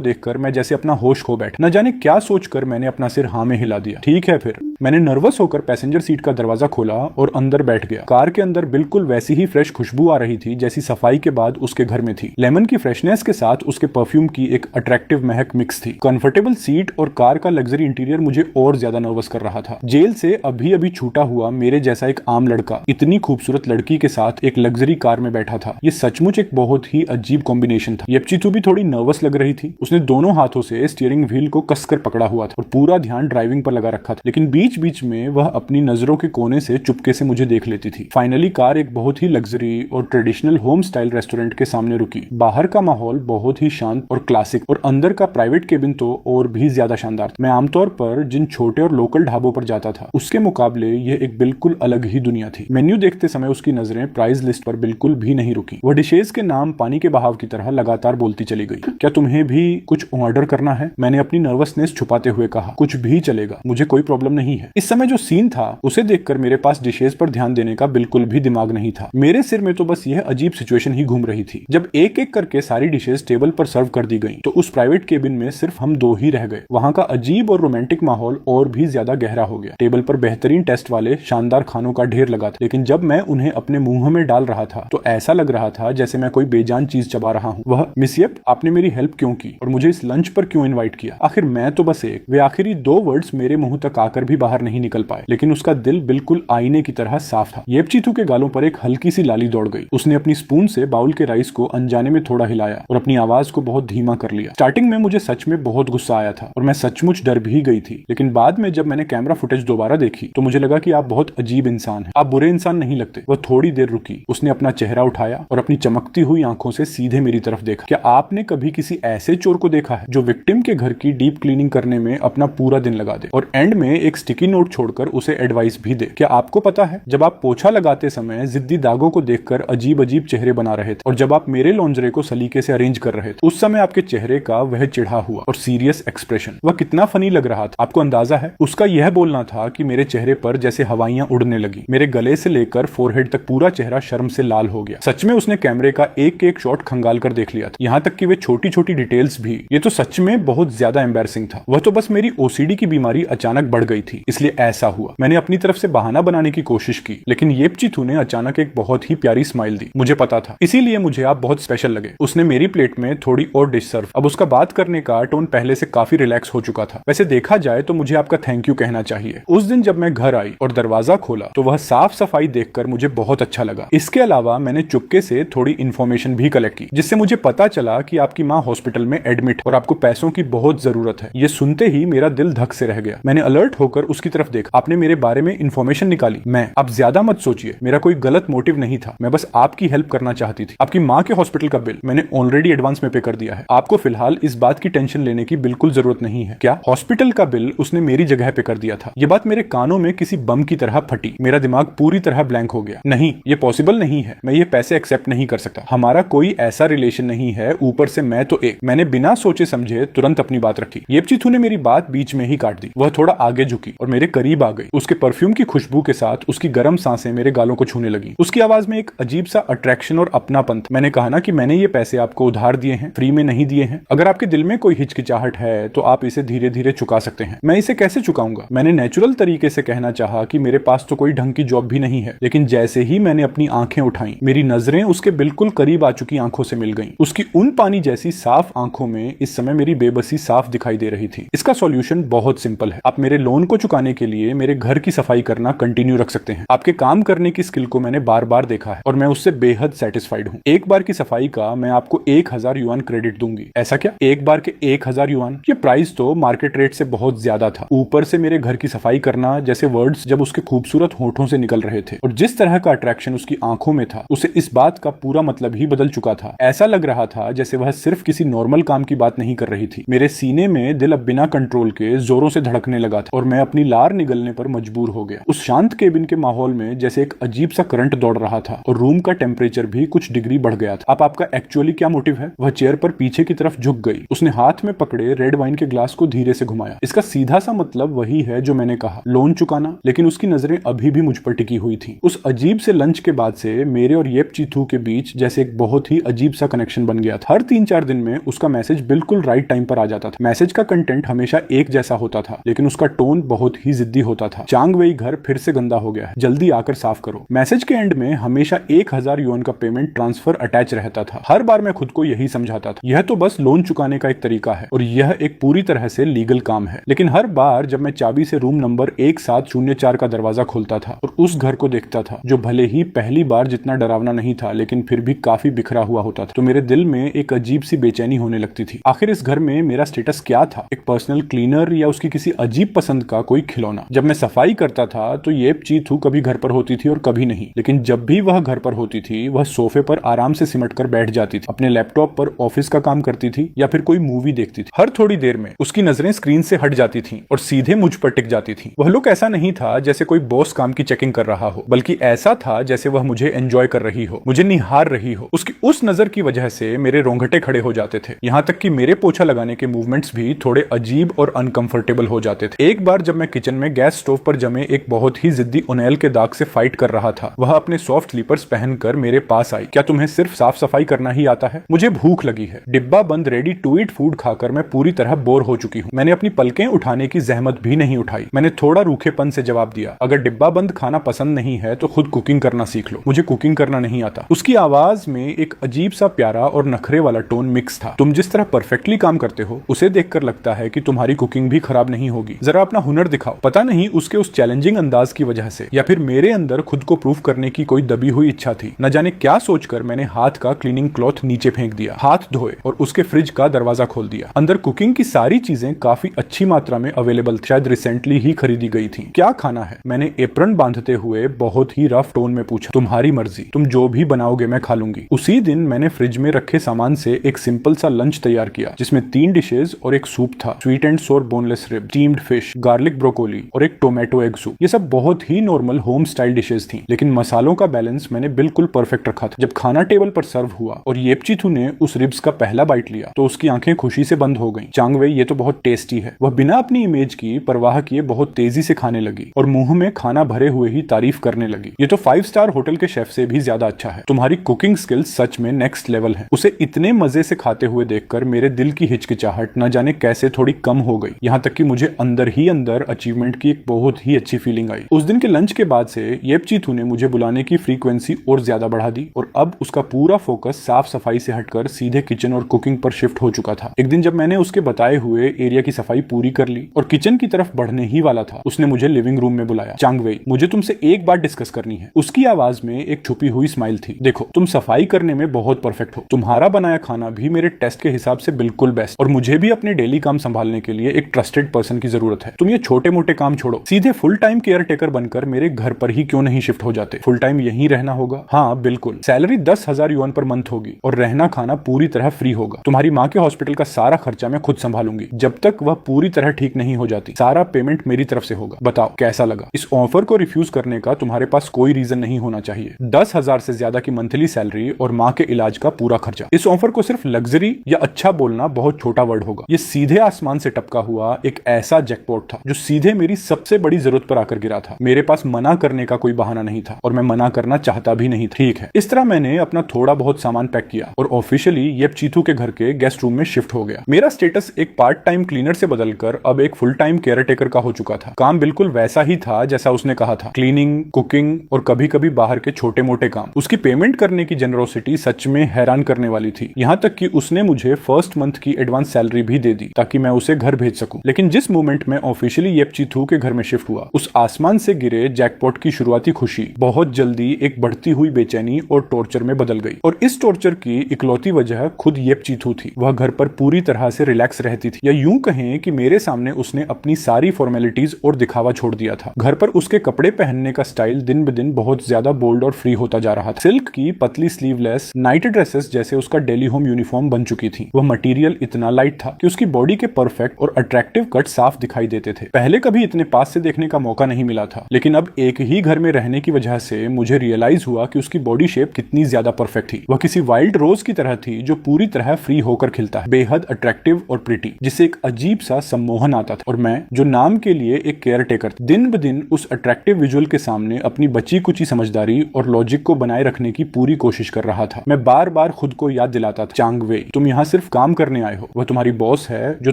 देखकर मैं जैसे अपना होश खो बैठा। न जाने क्या सोचकर मैंने अपना सिर हाँ में हिला दिया। ठीक है फिर। मैंने नर्वस होकर पैसेंजर सीट का दरवाजा खोला और अंदर बैठ गया। कार के अंदर बिल्कुल वैसी ही फ्रेश खुशबू आ रही थी जैसी सफाई के बाद उसके घर में थी। लेमन की फ्रेशनेस के साथ उसके परफ्यूम की एक अट्रैक्टिव महक मिक्स थी। कंफर्टेबल सीट और कार का लग्जरी इंटीरियर मुझे और ज्यादा नर्वस कर रहा था। जेल से अभी अभी छूटा हुआ मेरे जैसा एक आम लड़का इतनी खूबसूरत लड़की के साथ एक लग्जरी कार में बैठा था। ये सचमुच एक बहुत ही अजीब कॉम्बिनेशन था। येपचीथू भी थोड़ी नर्वस लग रही थी। उसने दोनों हाथों से स्टीयरिंग व्हील को कसकर पकड़ा हुआ था और पूरा ध्यान ड्राइविंग पर लगा रखा था, लेकिन बीच बीच में वह अपनी नजरों के कोने से चुपके से मुझे देख लेती थी। फाइनली कार एक बहुत ही लग्जरी और ट्रेडिशनल होम स्टाइल रेस्टोरेंट के सामने रुकी। बाहर का माहौल बहुत ही शांत और क्लासिक और अंदर का प्राइवेट केबिन तो और भी ज्यादा शानदार था। मैं आमतौर पर जिन छोटे और लोकल ढाबों पर जाता था उसके मुकाबले यह एक बिल्कुल अलग ही दुनिया थी। मेन्यू देखते समय उसकी नजरें प्राइस लिस्ट पर बिल्कुल भी नहीं रुकी। वह डिशेज के नाम पानी के बहाव की तरह लगातार बोलती चली गई। क्या तुम्हें भी कुछ ऑर्डर करना है? मैंने अपनी नर्वसनेस छुपाते हुए कहा। कुछ भी चलेगा, मुझे कोई प्रॉब्लम नहीं है। इस समय जो सीन था उसे देखकर मेरे पास डिशेज पर ध्यान देने का बिल्कुल भी दिमाग नहीं था। मेरे सिर में तो बस यह अजीब सिचुएशन ही घूम रही थी। जब एक एक करके सारी डिशेज टेबल पर सर्व कर दी गई तो उस प्राइवेट केबिन में सिर्फ हम दो ही रह गए। वहां का अजीब और रोमांटिक माहौल और भी ज्यादा गहरा हो गया। टेबल पर बेहतरीन टेस्ट वाले शानदार खानों का ढेर लगा था, लेकिन जब मैं उन्हें अपने मुंह में डाल रहा था तो ऐसा लग रहा था जैसे मैं कोई बेजान चीज चबा रहा हूँ। वह मिस येप, आपने मेरी हेल्प क्यों की और मुझे इस लंच पर क्यों इनवाइट किया? आखिर मैं तो बस एक। वे आखिरी दो वर्ड्स मेरे मुंह तक आकर भी बाहर नहीं निकल पाए, लेकिन उसका दिल बिल्कुल आईने की तरह साफ था। येपचीथू के गालों पर एक हल्की सी लाली दौड़ गई। उसने अपनी स्पून से बाउल के राइस को अनजाने में थोड़ा हिलाया और अपनी आवाज को बहुत धीमा कर लिया। स्टार्टिंग में मुझे सच में बहुत गुस्सा आया था और मैं सचमुच डर भी गई थी, लेकिन बाद में जब मैंने कैमरा फुटेज दोबारा देखी तो मुझे लगा कि आप बहुत अजीब इंसान हैं। आप बुरे इंसान नहीं लगते। वह थोड़ी देर रुकी। उसने अपना चेहरा उठाया और अपनी चमकती हुई आंखों से सीधे मेरी तरफ देखा। क्या आपने कभी किसी ऐसे चोर को देखा है जो विक्टिम के घर की डीप क्लीनिंग करने में अपना पूरा दिन लगा दे और एंड में एक स्टिकी नोट छोड़कर उसे एडवाइस भी दे? क्या आपको पता है, जब आप पोछा लगाते समय जिद्दी दागों को देखकर अजीब अजीब चेहरे बना रहे थे और जब आप मेरे लॉन्जरे को सलीके से अरेंज कर रहे थे उस समय आपके चेहरे का वह चिढ़ा हुआ और सीरियस एक्सप्रेशन वह कितना फनी लग रहा था? आपको अंदाजा है? उसका यह बोलना था कि मेरे चेहरे पर जैसे हवाइयां उड़ने लगी। मेरे गले से लेकर फोरहेड तक पूरा चेहरा शर्म से लाल हो गया। सच में उसने कैमरे का एक एक शॉट खंगाल कर देख लिया था, यहाँ तक कि वे छोटी छोटी डिटेल्स भी। ये तो सच में बहुत ज्यादा एम्बैरसिंग था। वह तो बस मेरी ओसीडी की बीमारी अचानक बढ़ गई थी इसलिए ऐसा हुआ। मैंने अपनी तरफ से बहाना बनाने की कोशिश की, लेकिन येपचीथू ने अचानक एक बहुत ही प्यारी स्माइल दी। मुझे पता था, इसीलिए मुझे आप बहुत स्पेशल लगे। उसने मेरी प्लेट में थोड़ी और डिश सर्व। अब उसका बात करने का टोन पहले से काफी रिलैक्स हो चुका था। वैसे देखा जाए तो मुझे आपका थैंक यू कहना चाहिए। उस दिन जब मैं घर आई और दरवाजा खोला तो वह साफ सफाई देखकर मुझे बहुत अच्छा लगा। इसके अलावा मैंने चुपके से थोड़ी इन्फॉर्मेशन भी कलेक्ट की, जिससे मुझे पता चला कि आपकी माँ हॉस्पिटल में एडमिट और आपको पैसों की बहुत जरूरत है। ये सुनते ही मेरा दिल धक से रह गया। मैंने अलर्ट होकर उसकी तरफ देखा। आपने मेरे बारे में इन्फॉर्मेशन निकाली? मैं? आप ज्यादा मत सोचिए, मेरा कोई गलत मोटिव नहीं था। मैं बस आपकी हेल्प करना चाहती थी। आपकी माँ के हॉस्पिटल का बिल मैंने ऑलरेडी एडवांस में पे कर दिया है। आपको फिलहाल इस बात की टेंशन लेने की बिल्कुल जरूरत नहीं है। क्या हॉस्पिटल का बिल उसने मेरी जगह पे कर दिया था? ये बात मेरे कानों में किसी बम की तरह फटी। मेरा दिमाग पूरी तरह ब्लैंक हो गया। नहीं, ये पॉसिबल नहीं है। मैं ये पैसे एक्सेप्ट नहीं कर सकता। हमारा कोई ऐसा रिलेशन नहीं है। ऊपर से मैं तो एक। मैंने बिना सोचे समझे तुरंत अपनी बात रखी। येपचीथू ने मेरी बात बीच में ही काट दी। वह थोड़ा आगे झुकी और मेरे करीब आ गई। उसके परफ्यूम की खुशबू के साथ उसकी गर्म सांसें मेरे गालों को छूने लगी। उसकी आवाज में एक अजीब सा अट्रैक्शन और अपनापन था। मैंने कहा ना कि मैंने ये पैसे आपको उधार दिए हैं, फ्री में नहीं दिए हैं। अगर आपके दिल में कोई हिचकिचाहट है तो आप इसे धीरे धीरे चुका सकते हैं। मैं इसे कैसे चुकाऊंगा? मैंने नेचुरल तरीके से कहना चाहा कि मेरे पास तो कोई ढंग की जॉब भी नहीं है, लेकिन जैसे ही मैंने अपनी आंखें उठाई मेरी नजरें उसके बिल्कुल करीब आ चुकी आंखों से मिल गईं। उसकी उन पानी जैसी साफ आंखों में इस समय मेरी बेबसी साफ दिखाई दे रही थी। इसका सॉल्यूशन बहुत सिंपल है। आप मेरे लोन को चुकाने के लिए मेरे घर की सफाई करना कंटिन्यू रख सकते हैं। आपके काम करने की स्किल को मैंने बार बार देखा है और मैं उससे बेहद सेटिस्फाइड हूँ। एक बार की सफाई का मैं आपको 1000 युआन क्रेडिट दूंगी। ऐसा क्या? एक बार के 1000 युआन? ये प्राइस तो मार्केट रेट से बहुत ज्यादा था। ऊपर से मेरे घर की सफाई करना जैसे वर्ड्स जब उसके खूबसूरत होठों से निकल रहे थे और जिस तरह का अट्रैक्शन उसकी आंखों में था, उसे इस बात का पूरा मतलब ही बदल चुका था। ऐसा लग रहा था जैसे वह सिर्फ किसी नॉर्मल काम की बात नहीं कर रही थी। मेरे सीने में दिल अब बिना कंट्रोल के जोरों से धड़कने लगा था और मैं अपनी लार निगलने पर मजबूर हो गया। उस शांत केबिन के माहौल में जैसे एक अजीब सा करंट दौड़ रहा था और रूम का टेम्परेचर भी कुछ डिग्री बढ़ गया था। अब आपका एक्चुअली क्या मोटिव है? वह चेयर पर पीछे की तरफ झुक गई। उसने हाथ में पकड़े रेड वाइन के ग्लास को धीरे से घुमाया। इसका सीधा सा मतलब वही है जो मैंने कहा, लोन चुकाना। लेकिन उसकी नजरें अभी भी मुझ पर टिकी हुई थी। उस अजीब से लंच के बाद से मेरे और येपचीथू चीथू के बीच जैसे एक बहुत ही अजीब सा कनेक्शन बन गया था। हर 3-4 दिन में उसका मैसेज बिल्कुल राइट टाइम पर आ जाता था। मैसेज का कंटेंट हमेशा एक जैसा होता था, लेकिन उसका टोन बहुत ही जिद्दी होता था। चांग वेई घर फिर से गंदा हो गया है, जल्दी आकर साफ करो। मैसेज के एंड में हमेशा 1000 युआन का पेमेंट ट्रांसफर अटैच रहता था। हर बार मैं खुद को यही समझाता था, यह तो बस लोन चुकाने का एक तरीका है और यह एक पूरी तरह से लीगल काम है। लेकिन हर बार जब मैं चाबी से रूम नंबर 1704 का दरवाजा खोलता था और उस घर को देखता था, जो भले ही पहली बार जितना डरावना नहीं था लेकिन फिर भी काफी बिखरा हुआ होता था, तो मेरे दिल में एक अजीब सी बेचैनी होने लगती थी। आखिर इस घर में मेरा स्टेटस क्या था? एक पर्सनल क्लीनर या उसकी किसी अजीब पसंद का कोई खिलौना? जब मैं सफाई करता था तो ये चीथू कभी घर पर होती थी और कभी नहीं, लेकिन जब भी वह घर पर होती थी वह सोफे पर आराम से सिमट कर बैठ जाती थी, अपने लैपटॉप पर ऑफिस का काम करती थी या फिर कोई मूवी देखती थी। हर थोड़ी देर में उसकी नजरें स्क्रीन से हट जाती थीं और सीधे मुझ पर टिक जाती थीं। वह लुक ऐसा नहीं था जैसे कोई बॉस काम की चेकिंग कर रहा हो, बल्कि ऐसा था जैसे वह मुझे एंजॉय कर रही हो, मुझे निहार रही हो। उसकी उस नजर की वजह से मेरे रोंगटे खड़े हो जाते थे, यहाँ तक कि मेरे पोछा लगाने के मूवमेंट्स भी थोड़े अजीब और अनकंफर्टेबल हो जाते थे। एक बार जब मैं किचन में गैस स्टोव पर जमे एक बहुत ही जिद्दी उनेल के दाग से फाइट कर रहा था, वह अपने सॉफ्ट स्लीपर्स पहनकर मेरे पास आई। क्या तुम्हें सिर्फ साफ सफाई करना ही आता है? मुझे भूख लगी है। डिब्बा बंद रेडी टू ईट फूड खाकर मैं पूरी तरह बोर हो चुकी हूँ। मैंने अपनी पलकें उठाने की जहमत भी नहीं उठाई। मैंने थोड़ा रूखेपन से जवाब दिया, अगर डिब्बा बंद खाना पसंद नहीं है तो खुद कुकिंग करना सीख लो, मुझे कुकिंग करना नहीं आता। उसकी आवाज में एक अजीब सा प्यारा और नखरे वाला टोन मिक्स था। तुम जिस तरह परफेक्टली काम करते हो उसे देखकर लगता है कि तुम्हारी कुकिंग भी खराब नहीं होगी, जरा अपना हुनर दिखाओ। पता नहीं उसके उस चैलेंजिंग अंदाज की वजह से या फिर मेरे अंदर खुद को प्रूफ करने की कोई दबी हुई इच्छा थी, न जाने क्या सोचकर मैंने हाथ का क्लीनिंग क्लॉथ नीचे फेंक दिया, हाथ धोए और उसके फ्रिज का दरवाजा खोल दिया। अंदर कुकिंग की सारी चीजें काफी अच्छी मात्रा में अवेलेबल, शायद रिसेंटली ही खरीदी गई थी। क्या खाना है? मैंने एप्रन बांधते हुए बहुत ही रफ टोन में पूछा। तुम्हारी मर्जी, तुम जो भी बनाओगे मैं खा लूंगी। उसी दिन मैंने फ्रिज में रखे सामान से एक सिंपल सा लंच तैयार किया, जिसमें 3 डिशेज और एक सूप था, स्वीट एंड सोर boneless rib, steamed fish, garlic broccoli और एक टोमेटो एग सूप। ये सब बहुत ही नॉर्मल होम स्टाइल डिशेज थी, लेकिन मसालों का बैलेंस मैंने बिल्कुल परफेक्ट रखा था। जब खाना टेबल पर सर्व हुआ और येपचीथू ने उस रिब्स का पहला बाइट लिया तो उसकी आंखें खुशी से बंद हो गईं। चांग वेई, ये तो बहुत टेस्टी है। वह बिना अपनी इमेज की परवाह किए बहुत तेजी से खाने लगी और मुंह में खाना भरे हुए ही तारीफ करने लगी। ये तो 5 स्टार होटल के शेफ से भी ज्यादा अच्छा है। तुम्हारी कुकिंग स्किल्स सच में नेक्स्ट लेवल है। उसे इतने मजे से खाते हुए देखकर मेरे दिल की हिचकिचाहट न जाने कैसे थोड़ी कम हो गई, यहाँ तक कि मुझे अंदर ही अंदर अचीवमेंट की एक बहुत ही अच्छी फीलिंग आई। उस दिन के लंच के बाद से येपचीथू ने मुझे बुलाने की फ्रीक्वेंसी और ज्यादा बढ़ा दी और अब उसका पूरा फोकस साफ सफाई से हटकर सीधे किचन और कुकिंग पर शिफ्ट हो चुका था। एक दिन जब मैंने उसके बताए हुए एरिया की सफाई पूरी कर ली और किचन की तरफ बढ़ने ही वाला था, उसने मुझे लिविंग रूम में बुलाया। चांग वेई, मुझे तुमसे एक बात डिस्कस करनी है। उसकी आवाज में एक छुपी हुई स्माइल थी। देखो, तुम सफाई करने में बहुत परफेक्ट हो, तुम्हारा बनाया खाना भी मेरे टेस्ट के हिसाब से बिल्कुल बेस्ट, और मुझे भी अपने डेली काम संभालने के लिए एक ट्रस्टेड पर्सन की जरूरत है। तुम ये छोटे मोटे काम छोड़ो, सीधे फुल टाइम केयर टेकर बनकर मेरे घर पर ही क्यों नहीं शिफ्ट हो जाते? फुल टाइम यहीं रहना होगा? हाँ बिल्कुल। सैलरी 10,000 युआन पर मंथ होगी और रहना खाना पूरी तरह फ्री होगा। तुम्हारी माँ के हॉस्पिटल का सारा खर्चा मैं खुद संभालूंगी जब तक वह पूरी तरह ठीक नहीं हो जाती। सारा पेमेंट मेरी तरफ से होगा। बताओ कैसा लगा? इस ऑफर को रिफ्यूज करने का तुम्हारे पास कोई रीजन नहीं होना चाहिए। 10,000 से ज्यादा की मंथली सैलरी और माँ के इलाज का पूरा खर्चा। इस ऑफर को सिर्फ लग्जरी या अच्छा बोलना बहुत छोटा वर्ड होगा। ये सीधे आसमान से टपका हुआ एक ऐसा जैकपॉट था जो सीधे मेरी सबसे बड़ी जरूरत पर आकर गिरा था। मेरे पास मना करने का कोई बहाना नहीं था और मैं मना करना चाहता भी नहीं। ठीक है, इस तरह मैंने अपना थोड़ा बहुत सामान पैक किया और ऑफिशियली येपचीथू के घर के गेस्ट रूम में शिफ्ट हो गया। मेरा स्टेटस एक पार्ट टाइम क्लीनर से बदलकर अब एक फुल टाइम केयर टेकर का हो चुका था। काम बिल्कुल वैसा ही था जैसा उसने कहा था, क्लीनिंग, कुकिंग और कभी कभी बाहर के छोटे मोटे काम। उसकी पेमेंट करने की जेनरोसिटी सच में हैरान करने वाली थी, यहाँ तक कि उसने मुझे फर्स्ट मंथ की एडवांस सैलरी भी दे दी ताकि मैं उसे घर भेज सकूं। लेकिन जिस मोमेंट में ऑफिशियली येपचीथू के घर में शिफ्ट हुआ, उस आसमान से गिरे जैकपॉट की शुरुआती खुशी बहुत जल्दी एक बढ़ती हुई बेचैनी और टॉर्चर में बदल गई। और इस टॉर्चर की इकलौती वजह खुद येपचीथू थी। वह घर पर पूरी तरह से रिलैक्स रहती थी, या यूं कहें कि मेरे सामने उसने अपनी सारी फॉर्मेलिटीज और दिखावा छोड़ दिया था। घर पर उसके कपड़े पहनने का स्टाइल दिन ब दिन बहुत ज्यादा बोल्ड और फ्री होता जा रहा था। सिल्क की पतली स्लीवलेस नाइट ड्रेसेस जैसे उसका डेली होम यूनिफॉर्म बन चुकी थी। वह मटेरियल इतना लाइट था कि उसकी बॉडी के परफेक्ट और अट्रैक्टिव कट साफ दिखाई देते थे। पहले कभी इतने पास से देखने का मौका नहीं मिला था, लेकिन अब एक ही घर में रहने की वजह से मुझे रियलाइज हुआ कि उसकी बॉडी शेप कितनी ज्यादा परफेक्ट थी। वह किसी वाइल्ड रोज की तरह थी जो पूरी तरह फ्री होकर खिलता है, बेहद अट्रैक्टिव और प्रिटी, जिससे एक अजीब सा सम्मोहन आता था। और मैं, जो नाम के लिए एक केयर टेकर, दिन ब दिन उस अट्रैक्टिव विजुअल के सामने अपनी बची कुची समझदारी और लॉजिक को बनाए रखने की पूरी कोशिश कर रहा था। मैं बार बार खुद को याद दिलाता था, चांग वेई, तुम यहाँ सिर्फ काम करने आए हो, वह तुम्हारी बॉस है जो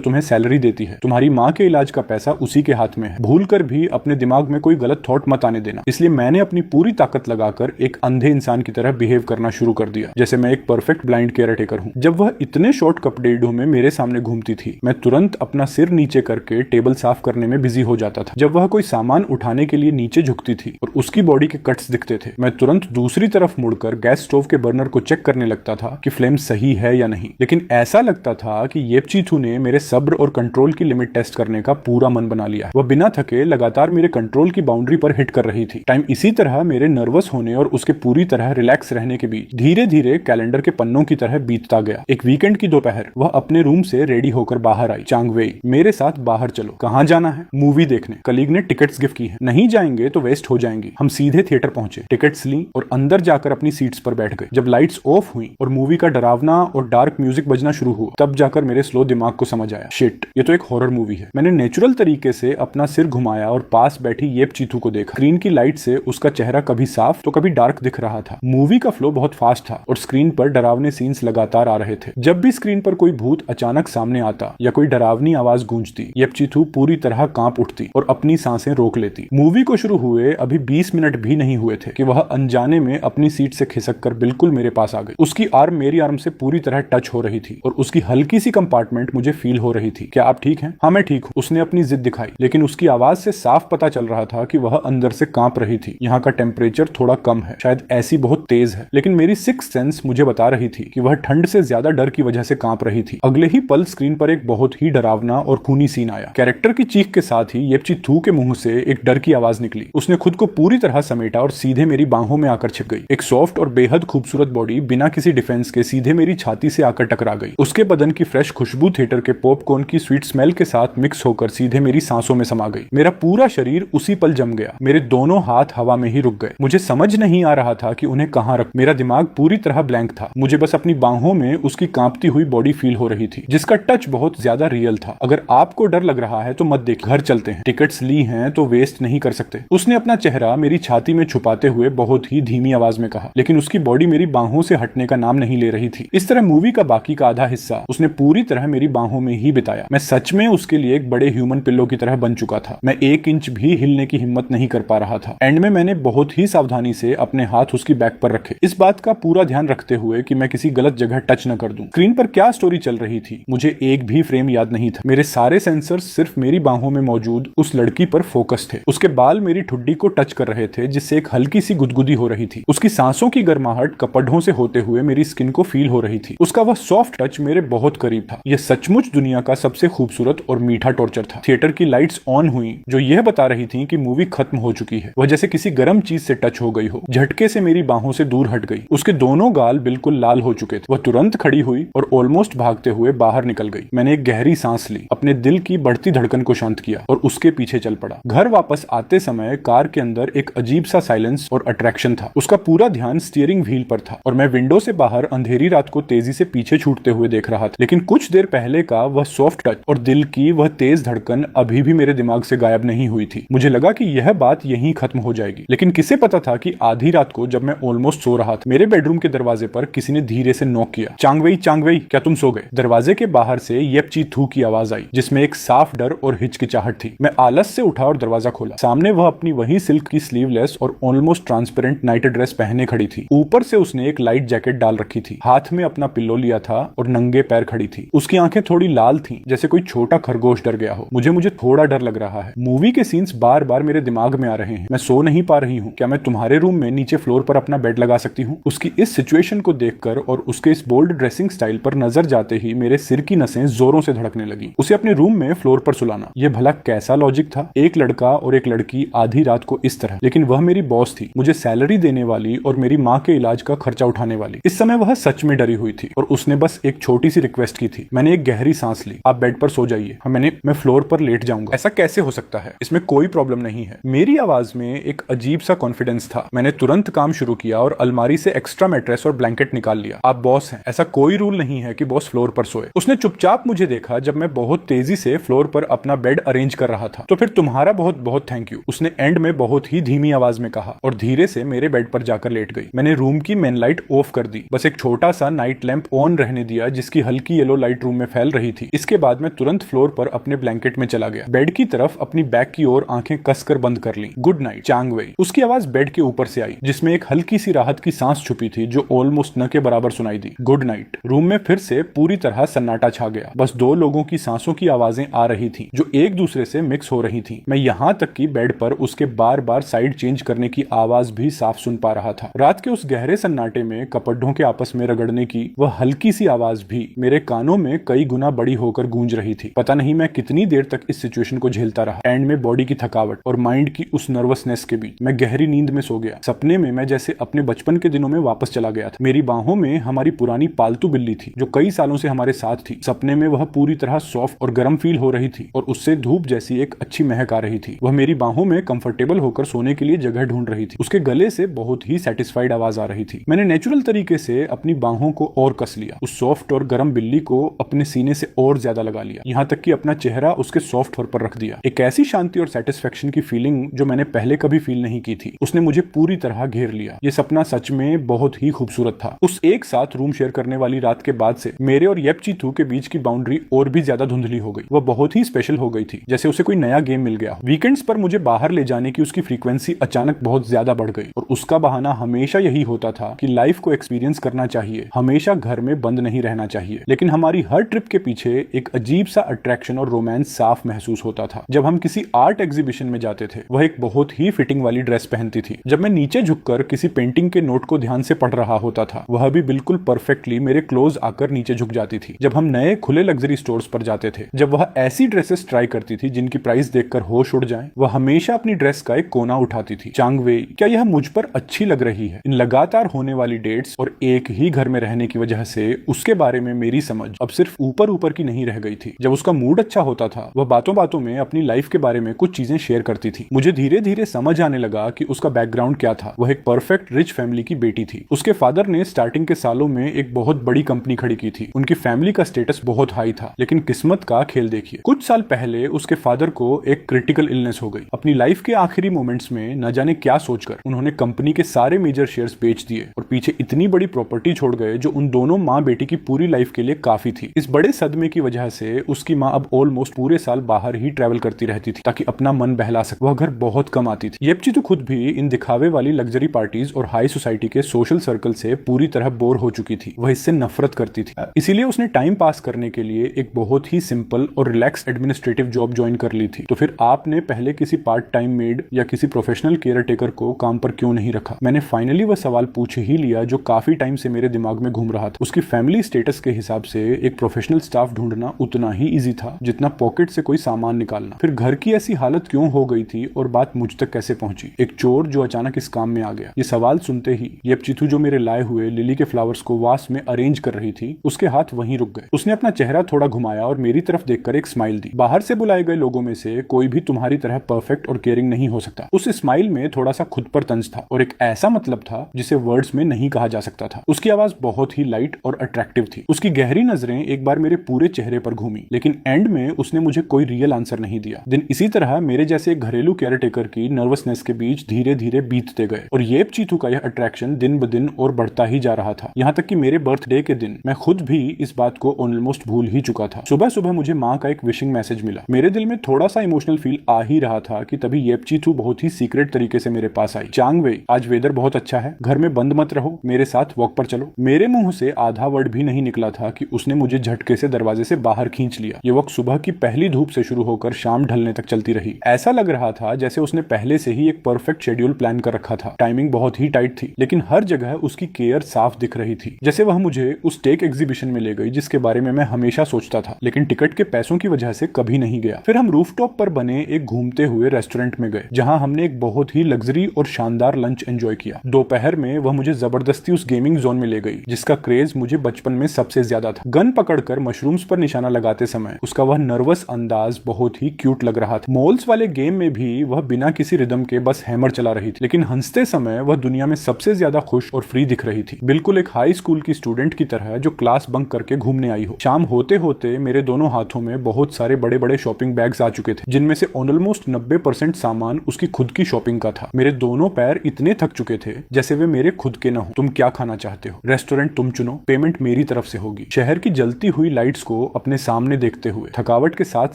तुम्हें सैलरी देती है, तुम्हारी माँ के इलाज का पैसा उसी के हाथ में है, भूल कर भी अपने दिमाग में कोई गलत थॉट मत आने देना। इसलिए मैंने अपनी पूरी ताकत लगाकर एक अंधे इंसान की तरह बिहेव करना शुरू कर दिया, जैसे मैं एक परफेक्ट ब्लाइंड केयर टेकर हूँ। जब वह इतने शॉर्ट कपड़े में मेरे सामने घूमती थी, मैं तुरंत अपना सिर नीचे करके टेबल साफ करने में बिजी हो जाता था। जब वह कोई सामान उठाने के लिए नीचे झुकती थी और उसकी बॉडी के कट्स दिखते थे, मैं तुरंत दूसरी तरफ मुड़कर गैस स्टोव के बर्नर को चेक करने लगता था कि फ्लेम सही है या नहीं। लेकिन ऐसा लगता था कि येपचीथू ने मेरे सब्र और कंट्रोल की लिमिट टेस्ट करने का पूरा मन बना लिया। वह बिना थके लगातार मेरे कंट्रोल की बाउंड्री पर हिट कर रही थी। टाइम इसी तरह मेरे नर्वस होने और उसके पूरी तरह रिलैक्स रहने के बीच धीरे धीरे कैलेंडर के पन्नों की तरह बीतता गया। एक वीकेंड की दोपहर, वह अपने रूम से रेडी होकर बाहर आई। चांग वेई, मेरे साथ बाहर चलो। कहाँ जाना है? मूवी देखने। कलीग ने टिकट्स गिफ्ट की हैं। नहीं जाएंगे तो वेस्ट हो जाएंगी। हम सीधे थिएटर पहुंचे, टिकट्स ली और अंदर जाकर अपनी सीट्स पर बैठ गए। जब लाइट्स ऑफ हुई और मूवी का डरावना और डार्क म्यूजिक बजना शुरू हुआ, तब जाकर मेरे स्लो दिमाग को समझ आया, शिट, ये तो एक हॉरर मूवी है। मैंने नेचुरल तरीके से अपना सिर घुमाया और पास बैठी येपचीथू को देखा। स्क्रीन की लाइट से उसका चेहरा कभी साफ तो कभी डार्क दिख रहा था। मूवी का फ्लो बहुत फास्ट था और स्क्रीन पर डरावने सीन्स लगातार आ रहे थे। जब भी स्क्रीन पर कोई भूत अचानक सामने आता या कोई डरावनी आवाज गूंजती, येपचीथू पूरी तरह कांप उठती और अपनी सांसें रोक लेती। मूवी को शुरू हुए अभी 20 मिनट भी नहीं हुए थे कि वह अनजाने में अपनी सीट से खिसक कर बिल्कुल मेरे पास आ गई। उसकी आर्म मेरी आर्म से पूरी तरह टच हो रही थी और उसकी हल्की सी कंपार्टमेंट मुझे फील हो रही थी। क्या आप ठीक हैं? हाँ, मैं ठीक हूँ। उसने अपनी जिद दिखाई, लेकिन उसकी आवाज से साफ पता चल रहा था कि वह अंदर से कांप रही थी। यहाँ का टेम्परेचर थोड़ा कम है, शायद ऐसी बहुत तेज है, लेकिन मेरी सिक्स्थ सेंस मुझे बता रही थी कि वह ठंड से ज्यादा डर की वजह से कांप रही थी। अगले ही पल स्क्रीन पर एक बहुत ही डरावना और खूनी सीन आया। कैरेक्टर की चीख के साथ ही येपचीथू के मुंह से एक डर की आवाज निकली। उसने खुद को पूरी तरह समेटा और सीधे मेरी बाहों में आकर छिप गई। एक सॉफ्ट और बेहद खूबसूरत बॉडी बिना किसी डिफेंस के सीधे मेरी छाती से आकर टकरा गई। उसके बदन की फ्रेश खुशबू थिएटर के पॉपकॉर्न की स्वीट स्मेल के साथ मिक्स होकर सीधे मेरी सांसों में समा गई। मेरा पूरा शरीर उसी पल जम गया। मेरे दोनों हाथ हवा में ही रुक गए। मुझे समझ नहीं आ रहा था कि उन्हें कहां रख। मेरा दिमाग पूरी तरह ब्लैंक था। मुझे बस अपनी बाहों में उसकी कांपती हुई बॉडी फील हो रही थी, जिसका टच बहुत ज्यादा रियल था। अगर आपको डर लग रहा है तो मत देख, घर चलते हैं, टिकट्स ली हैं तो वेस्ट नहीं कर सकते। उसने अपना चेहरा मेरी छाती में छुपाते हुए बहुत ही धीमी आवाज में कहा, लेकिन उसकी बॉडी मेरी बाहों से हटने का नाम नहीं ले रही थी। इस तरह मूवी का बाकी का आधा हिस्सा उसने पूरी तरह मेरी बाहों में ही बिताया। मैं सच में उसके लिए एक बड़े ह्यूमन पिल्लो की तरह बन चुका था। मैं 1 इंच भी हिलने की हिम्मत नहीं कर पा रहा था। एंड में मैंने बहुत ही सावधानी से अपने हाथ उसकी बैक पर रखे, इस बात का पूरा ध्यान रखते हुए कि मैं किसी गलत जगह टच न कर दूं। स्क्रीन पर क्या स्टोरी चल रही थी मुझे एक भी फ्रेम याद नहीं था। मेरे सारे सेंसर्स सिर्फ मेरी बाहों में मौजूद उस लड़की पर फोकस थे। उसके बाल मेरी ठुड्डी को टच कर रहे थे, जिससे एक हल्की सी गुदगुदी हो रही थी। उसकी सांसों की गर्माहट कपड़ों से होते हुए मेरी स्किन को फील हो रही थी। उसका वह सॉफ्ट टच मेरे बहुत करीब था। यह सचमुच दुनिया का सबसे खूबसूरत और मीठा टॉर्चर था। थिएटर की लाइट्स ऑन हुई, जो यह बता रही थी कि मूवी खत्म हो चुकी है। वह जैसे किसी गर्म चीज से टच हो गई हो। झटके से मेरी बाहों से दूर हट गई। उसके दोनों गाल बिल्कुल लाल हो चुके थे। वह तुरंत खड़ी हुई और ऑलमोस्ट भागते हुए बाहर निकल गई। मैंने एक गहरी सांस ली, अपने दिल की बढ़ती धड़कन को शांत किया और उसके पीछे चल पड़ा। घर वापस आते समय कार के अंदर एक अजीब सा साइलेंस और अट्रैक्शन था। उसका पूरा ध्यान स्टीयरिंग व्हील पर था और मैं विंडो से बाहर अंधेरी रात को तेजी से पीछे छूटते हुए देख रहा था। लेकिन कुछ देर पहले का वह सॉफ्ट टच और दिल की वह तेज धड़कन अभी भी मेरे दिमाग से गायब नहीं हुई थी। मुझे लगा कि यह बात यहीं खत्म हो जाएगी, लेकिन किसे पता था कि आधी रात को जब मैं ऑलमोस्ट सो रहा था, मेरे बेडरूम के दरवाजे पर किसी ने धीरे से नॉक किया। चांगवेई, चांगवेई, क्या तुम सो गए? दरवाजे के बाहर से येपचीथू की आवाज आई, जिसमें एक साफ डर और हिचकिचाहट थी। मैं आलस से उठा और दरवाजा खोला। सामने वह अपनी वही सिल्क की स्लीवलेस और ऑलमोस्ट ट्रांसपेरेंट नाइट ड्रेस पहने खड़ी थी। ऊपर से उसने एक लाइट जैकेट डाल रखी थी, हाथ में अपना पिल्लो लिया था और नंगे पैर खड़ी थी। उसकी आंखें थोड़ी लाल थीं, जैसे कोई छोटा खरगोश डर गया हो। मुझे थोड़ा डर लग रहा है। मूवी के सीन्स बार बार मेरे दिमाग में आ रहे हैं। मैं सो नहीं पा रही हूँ। क्या मैं तुम्हारे रूम में नीचे फ्लोर पर अपना बेड लगा सकती हूँ? उसकी इस सिचुएशन को देखकर और उसके इस बोल्ड ड्रेसिंग स्टाइल पर नजर जाते ही मेरे सिर की नसें जोरों से धड़कने लगी। उसे अपने रूम में फ्लोर पर सुलाना, यह भला कैसा लॉजिक था? एक लड़का और एक लड़की आधी रात को इस तरह। लेकिन वह मेरी बॉस थी, मुझे सैलरी देने वाली और मेरी माँ के इलाज का खर्चा उठाने वाली। इस समय वह सच में डरी हुई थी और उसने बस एक छोटी सी रिक्वेस्ट की थी। मैंने एक गहरी सांस ली। आप बेड पर सो जाइए। मैं फ्लोर पर लेट जाऊंगा। ऐसा कैसे हो सकता है? इसमें कोई प्रॉब्लम नहीं है। मेरी आवाज में एक अजीब सा कॉन्फिडेंस था। मैंने तुरंत काम शुरू किया और अलमारी से एक्स्ट्रा मैट्रेस और ब्लैंकेट निकाल लिया। आप बॉस हैं, ऐसा कोई रूल नहीं है कि बॉस फ्लोर पर सोए। उसने चुपचाप मुझे देखा जब मैं बहुत तेजी से फ्लोर पर अपना बेड अरेंज कर रहा था। तो फिर तुम्हारा बहुत बहुत थैंक यू, उसने एंड में बहुत ही धीमी आवाज में कहा और धीरे से मेरे बेड पर जाकर लेट गई। मैंने रूम की मेन लाइट ऑफ कर दी, बस एक छोटा सा नाइट लैंप ऑन रहने दिया जिसकी हल्की येलो लाइट रूम में फैल रही थी। इसके बाद मैं तुरंत फ्लोर पर अपने ब्लैंकेट में चला गया, बेड की तरफ अपनी बैक की ओर आंखें कसकर बंद कर ली। गुड नाइट चांग वेई, उसकी आवाज बेड के ऊपर से आई जिसमें एक हल्की सी राहत की सांस छुपी थी जो ऑलमोस्ट न के बराबर सुनाई दी। Good night. रूम में फिर से पूरी तरह सन्नाटा छा गया, बस दो लोगों की सांसों की आवाजें आ रही थी जो एक दूसरे से मिक्स हो रही थी। मैं यहाँ तक कि बेड पर उसके बार बार साइड चेंज करने की आवाज भी साफ सुन पा रहा था। रात के उस गहरे सन्नाटे में कपड़ों के आपस में रगड़ने की वह हल्की सी आवाज भी मेरे कानों में कई गुना बड़ी होकर गूंज रही थी। पता नहीं मैं कितनी देर तक इस सिचुएशन को झेलता रहा। एंड में बॉडी की थकावट और माइंड की उस नर्वसनेस के बीच मैं गहरी नींद में सो गया। सपने में मैं जैसे अपने बचपन के दिनों में वापस चला गया था। मेरी बाहों में हमारी पुरानी पालतू बिल्ली थी जो कई सालों से हमारे साथ थी। सपने में वह पूरी तरह सॉफ्ट और गर्म फील हो रही थी और उससे धूप जैसी एक अच्छी महक आ रही थी। वह मेरी बाहों में कंफर्टेबल होकर सोने के लिए जगह ढूंढ रही थी। उसके गले से बहुत ही सेटिस्फाइड आवाज आ रही थी। मैंने नेचुरल तरीके से अपनी बाहों को और कस लिया, उस सॉफ्ट और गर्म बिल्ली को अपने सीने से और ज्यादा लगा लिया, यहाँ तक कि अपना चेहरा उसके सॉफ्ट फर पर रख दिया। एक ऐसी शांति और सेटिस्फेक्शन की फीलिंग जो मैंने पहले कभी फील नहीं की थी, उसने मुझे पूरी तरह घेर लिया। ये सपना सच में बहुत ही खूबसूरत था। उस एक साथ रूम शेयर करने वाली रात के बाद से मेरे और येपचीथू के बीच की बाउंड्री और भी ज्यादा धुंधली हो गई। वह बहुत ही स्पेशल हो गई थी, जैसे उसे कोई नया गेम मिल गया। वीकेंड्स पर मुझे बाहर ले जाने की उसकी फ्रीक्वेंसी अचानक बहुत ज्यादा बढ़ गई और उसका बहाना हमेशा यही होता था कि लाइफ को एक्सपीरियंस करना चाहिए, हमेशा घर में बंद नहीं रहना चाहिए। लेकिन हमारी हर ट्रिप के पीछे एक अजीब सा अट्रैक्शन और रोमांस साफ महसूस होता था। जब हम किसी आर्ट एग्जीबिशन में जाते थे, वह एक बहुत ही फिटिंग वाली ड्रेस पहनती थी। जब मैं नीचे झुककर किसी पेंटिंग के नोट को ध्यान से पढ़ रहा होता था, वह भी बिल्कुल परफेक्टली मेरे क्लोज आकर नीचे झुक जाती थी। जब हम नए खुले लग्जरी स्टोर्स पर जाते थे, जब वह ऐसी ड्रेसेस ट्राई करती थी जिनकी प्राइस देखकर होश उड़ जाए, वह हमेशा अपनी ड्रेस का एक कोना उठाती थी। चांग वेई, क्या यह मुझ पर अच्छी लग रही है? इन लगातार होने वाली डेट्स और एक ही घर में रहने की वजह से उसके बारे में मेरी समझ अब सिर्फ ऊपर ऊपर की नहीं रह गई थी। जब उसका मूड अच्छा होता था, वह बातों बातों में अपनी लाइफ के बारे में कुछ चीजें शेयर करती थी। मुझे धीरे धीरे समझ आने लगा कि उसका बैकग्राउंड क्या था। वह एक परफेक्ट रिच फैमिली की बेटी थी। उसके फादर ने स्टार्टिंग के सालों में एक बहुत बड़ी कंपनी खड़ी की थी। उनकी फैमिली का स्टेटस बहुत हाई था, लेकिन किस्मत का खेल देखिए, कुछ साल पहले उसके फादर को एक क्रिटिकल इलनेस हो गई। अपनी लाइफ के आखिरी मोमेंट्स में न जाने क्या सोचकर उन्होंने कंपनी के सारे मेजर शेयर्स बेच दिए और पीछे इतनी बड़ी प्रॉपर्टी छोड़ गए जो उन दोनों माँ बेटी की पूरी लाइफ के लिए काफी थी। इस बड़े सदमे की वजह से उसकी माँ अब ऑलमोस्ट पूरे साल बाहर ही ट्रैवल करती रहती थी ताकि अपना मन बहला सके। वह घर बहुत कम आती थी। येपचीथू खुद भी इन दिखावे वाली लग्जरी पार्टीज और हाई सोसाइटी के सोशल सर्कल से पूरी तरह बोर हो चुकी थी। वह इससे नफरत करती थी। इसीलिए उसने टाइम पास करने के लिए एक बहुत ही सिंपल और रिलैक्स एडमिनिस्ट्रेटिव जॉब ज्वाइन कर ली थी। तो फिर आपने पहले किसी पार्ट टाइम मेड या किसी प्रोफेशनल केयर टेकर को काम पर क्यों नहीं रखा? मैंने फाइनली वह सवाल पूछ ही लिया जो काफी टाइम से मेरे दिमाग में घूम रहा था। उसकी फैमिली स्टेटस के हिसाब से एक प्रोफेशनल स्टाफ ढूंढना उतना ही इजी था जितना पॉकेट से कोई सामान निकालना। फिर घर की ऐसी हालत क्यों हो गई थी और बात मुझ तक कैसे पहुंची? एक चोर जो अचानक इस काम में आ गया। ये सवाल सुनते ही येपचीथू जो मेरे लाए हुए लिली के फ्लावर्स को वास में अरेंज कर रही थी, उसके हाथ वहीं रुक गए। उसने अपना चेहरा थोड़ा घुमाया और मेरी तरफ देखकर एक स्माइल दी। बाहर से बुलाए गए लोगों में से कोई भी तुम्हारी तरह परफेक्ट और केयरिंग नहीं हो सकता। उस स्माइल में थोड़ा सा खुद पर तंज था और एक ऐसा मतलब था जिसे वर्ड्स में नहीं कहा जा सकता था। उसकी आवाज बहुत ही लाइट और अट्रैक्टिव थी। उसकी गहरी नजरें एक बार मेरे पूरे चेहरे पर घूमी, लेकिन एंड में उसने मुझे कोई रियल आंसर नहीं दिया। दिन इसी तरह मेरे जैसे एक घरेलू केयर टेकर की नर्वसनेस के बीच धीरे धीरे बीतते गए और येपचीथू का यह अट्रैक्शन दिन ब दिन और बढ़ता ही जा रहा था। यहाँ तक कि मेरे बर्थडे के दिन मैं खुद भी इस बात को ऑलमोस्ट भूल ही चुका था। सुबह सुबह मुझे माँ का एक विशिंग मैसेज मिला। मेरे दिल में थोड़ा सा इमोशनल फील आ ही रहा था कि तभी येपचीथू बहुत ही सीक्रेट तरीके से मेरे पास आई। चांग वेई, आज वेदर बहुत अच्छा है, घर में बंद मत रहो, मेरे साथ वॉक पर चलो। मेरे मुंह से आधा वर्ड भी नहीं निकला था कि उसने मुझे झटके से दरवाजे से बाहर खींच लिया। ये वक्त सुबह की पहली धूप से शुरू होकर शाम ढलने तक चलती रही। ऐसा लग रहा था जैसे उसने पहले से ही एक परफेक्ट शेड्यूल प्लान कर रखा था। टाइमिंग बहुत ही टाइट थी, लेकिन हर जगह उसकी केयर साफ दिख रही थी। जैसे वह मुझे उस टेक एग्जीबिशन में ले गई जिसके बारे में मैं हमेशा सोचता था, लेकिन टिकट के पैसों की वजह से कभी नहीं गया। फिर हम रूफटॉप पर बने एक घूमते हुए रेस्टोरेंट में गए जहां हमने एक बहुत ही लग्जरी और शानदार लंच एंजॉय किया। दोपहर में वह मुझे जबरदस्ती उस गेमिंग जोन में ले गई जिसका क्रेज मुझे बचपन में सबसे ज्यादा था। गन पकड़कर मशरूम्स पर निशाना लगाते समय उसका वह नर्वस अंदाज बहुत ही क्यूट लग रहा था। मॉल्स वाले गेम में भी वह बिना किसी रिदम के बस हैमर चला रही थी, लेकिन हंसते समय वह दुनिया में सबसे ज्यादा खुश और फ्री दिख रही थी, बिल्कुल एक हाई स्कूल की स्टूडेंट की तरह जो क्लास बंक करके घूमने आई हो। शाम होते होते मेरे दोनों हाथों में बहुत सारे बड़े बड़े शॉपिंग बैग्स आ चुके थे जिनमें से ऑलमोस्ट 90% सामान उसकी खुद की शॉपिंग का था। मेरे दोनों पैर इतने थक चुके थे थे जैसे वे मेरे खुद के न हो। तुम क्या खाना चाहते हो? रेस्टोरेंट तुम चुनो, पेमेंट मेरी तरफ से होगी। शहर की जलती हुई लाइट्स को अपने सामने देखते हुए थकावट के साथ